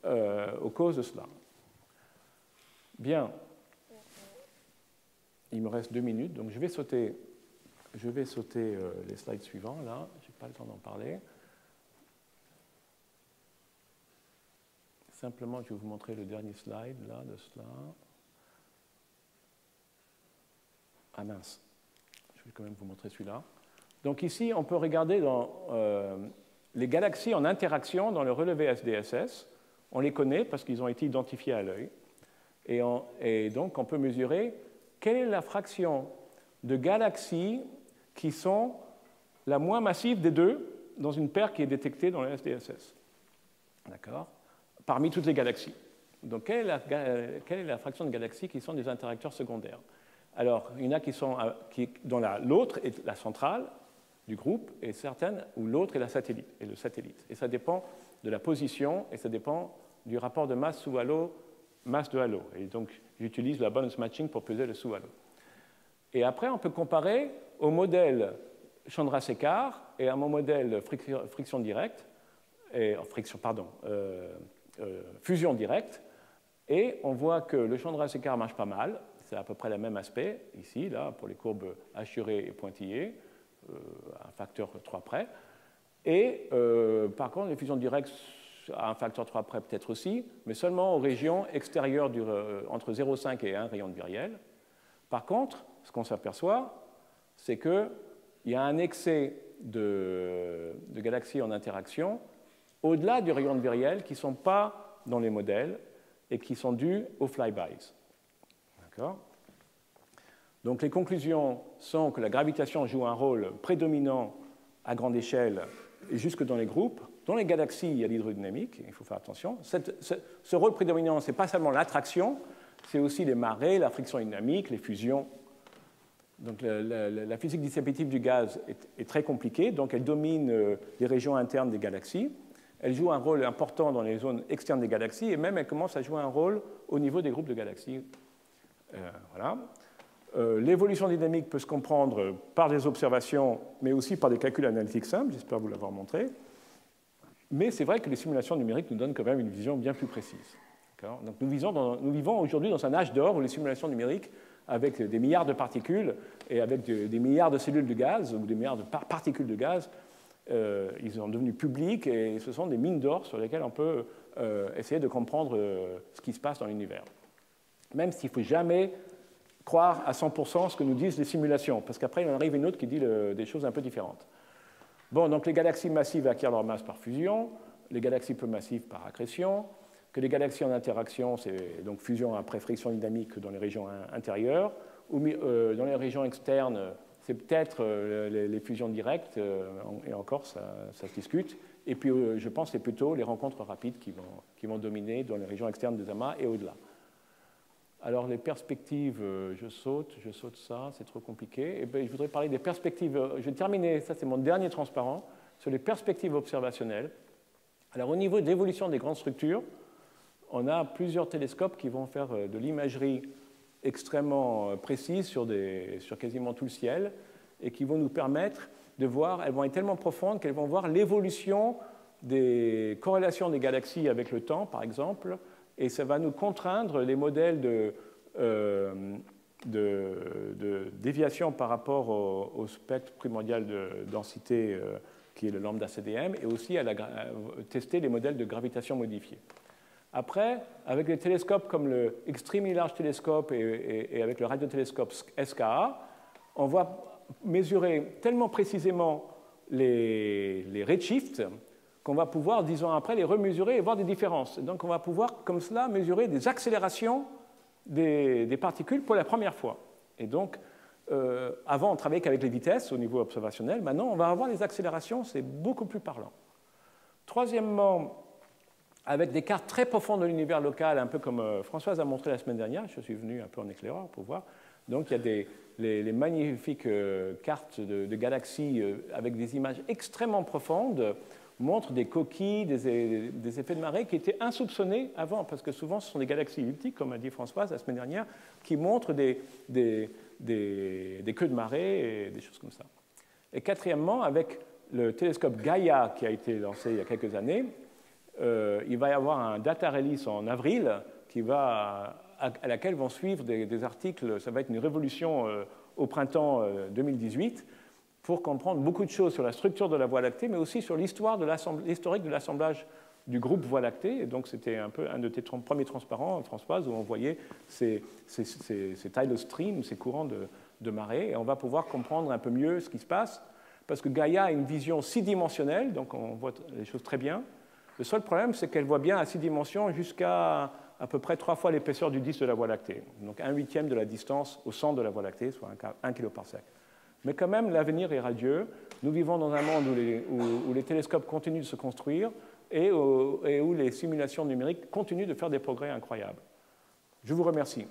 A: aux causes de cela. Bien. Il me reste 2 minutes, donc je vais sauter les slides suivants, là. Je n'ai pas le temps d'en parler. Simplement, je vais vous montrer le dernier slide, là, de cela. Ah mince, je vais quand même vous montrer celui-là. Donc ici, on peut regarder dans les galaxies en interaction dans le relevé SDSS. On les connaît parce qu'ils ont été identifiés à l'œil. Et donc, on peut mesurer quelle est la fraction de galaxies qui sont la moins massive des deux dans une paire qui est détectée dans le SDSS. D'accord ? Parmi toutes les galaxies. Donc, quelle est la fraction de galaxies qui sont des interacteurs secondaires? Alors, il y en a qui sont dont l'autre est la centrale du groupe et certaines où l'autre est le satellite. Et ça dépend de la position et ça dépend du rapport de masse sous halo, masse de halo. Et donc, j'utilise la balance matching pour peser le sous halo. Et après, on peut comparer au modèle Chandrasekhar et à mon modèle friction directe, fusion directe, et on voit que le Chandrasekhar marche pas mal, c'est à peu près le même aspect, ici, là, pour les courbes hachurées et pointillées, un facteur 3 près, et par contre, les fusions directes à un facteur 3 près peut-être aussi, mais seulement aux régions extérieures entre 0,5 et 1 rayon de Viriel. Par contre, ce qu'on s'aperçoit, c'est qu'il y a un excès de galaxies en interaction au-delà du rayon de Viriel qui ne sont pas dans les modèles et qui sont dus aux flybys. D'accord ? Donc les conclusions sont que la gravitation joue un rôle prédominant à grande échelle et jusque dans les groupes. Dans les galaxies, il y a l'hydrodynamique, il faut faire attention. Ce rôle prédominant, ce n'est pas seulement l'attraction, c'est aussi les marées, la friction dynamique, les fusions. Donc la physique dissipative du gaz est très compliquée, donc elle domine les régions internes des galaxies. Elle joue un rôle important dans les zones externes des galaxies et même elle commence à jouer un rôle au niveau des groupes de galaxies. Voilà. L'évolution dynamique peut se comprendre par des observations, mais aussi par des calculs analytiques simples, j'espère vous l'avoir montré. Mais c'est vrai que les simulations numériques nous donnent quand même une vision bien plus précise. Donc nous vivons aujourd'hui dans un âge d'or où les simulations numériques, avec des milliards de particules et avec des milliards de cellules de gaz ou des milliards de particules de gaz, ils sont devenus publics et ce sont des mines d'or sur lesquelles on peut essayer de comprendre ce qui se passe dans l'univers. Même s'il ne faut jamais croire à 100% ce que nous disent les simulations, parce qu'après il en arrive une autre qui dit des choses un peu différentes. Bon, donc les galaxies massives acquièrent leur masse par fusion, les galaxies peu massives par accrétion, que les galaxies en interaction, c'est donc fusion après friction dynamique dans les régions intérieures, ou dans les régions externes, c'est peut-être les fusions directes, et encore ça se discute, et puis je pense que c'est plutôt les rencontres rapides qui vont dominer dans les régions externes des amas et au-delà. Alors les perspectives, je saute ça, c'est trop compliqué. Et bien, je voudrais parler des perspectives, je vais terminer, ça c'est mon dernier transparent, sur les perspectives observationnelles. Alors au niveau de l'évolution des grandes structures, on a plusieurs télescopes qui vont faire de l'imagerie extrêmement précise sur quasiment tout le ciel et qui vont nous permettre de voir, elles vont être tellement profondes qu'elles vont voir l'évolution des corrélations des galaxies avec le temps, par exemple, et ça va nous contraindre les modèles de déviation par rapport au spectre primordial de densité qui est le lambda CDM, et aussi à tester les modèles de gravitation modifiés. Après, avec des télescopes comme le Extremely Large Telescope et avec le radiotélescope SKA, on va mesurer tellement précisément les redshifts qu'on va pouvoir, 10 ans après, les remesurer et voir des différences. Donc on va pouvoir, comme cela, mesurer des accélérations des particules pour la première fois. Et donc, avant, on travaillait qu'avec les vitesses au niveau observationnel. Maintenant, on va avoir des accélérations, c'est beaucoup plus parlant. Troisièmement, avec des cartes très profondes de l'univers local, un peu comme Françoise a montré la semaine dernière, je suis venu un peu en éclaireur pour voir. Donc il y a les magnifiques cartes de galaxies avec des images extrêmement profondes, montrent des coquilles, des effets de marée qui étaient insoupçonnés avant, parce que souvent ce sont des galaxies elliptiques, comme a dit Françoise la semaine dernière, qui montrent des queues de marée et des choses comme ça. Et quatrièmement, avec le télescope Gaia qui a été lancé il y a quelques années, il va y avoir un data release en avril à laquelle vont suivre des articles. Ça va être une révolution au printemps 2018 pour comprendre beaucoup de choses sur la structure de la Voie lactée, mais aussi sur l'historique de l'assemblage du groupe Voie lactée. Et donc c'était un peu un de tes premiers transparents, Françoise, où on voyait ces tidal streams, ces courants de marée, et on va pouvoir comprendre un peu mieux ce qui se passe, parce que Gaia a une vision 6-dimensionnelle, donc on voit les choses très bien. Le seul problème, c'est qu'elle voit bien à 6 dimensions jusqu'à à peu près 3 fois l'épaisseur du disque de la Voie lactée. Donc 1/8 de la distance au centre de la Voie lactée, soit 1 kPa. Mais quand même, l'avenir est radieux. Nous vivons dans un monde où les télescopes continuent de se construire et où les simulations numériques continuent de faire des progrès incroyables. Je vous remercie.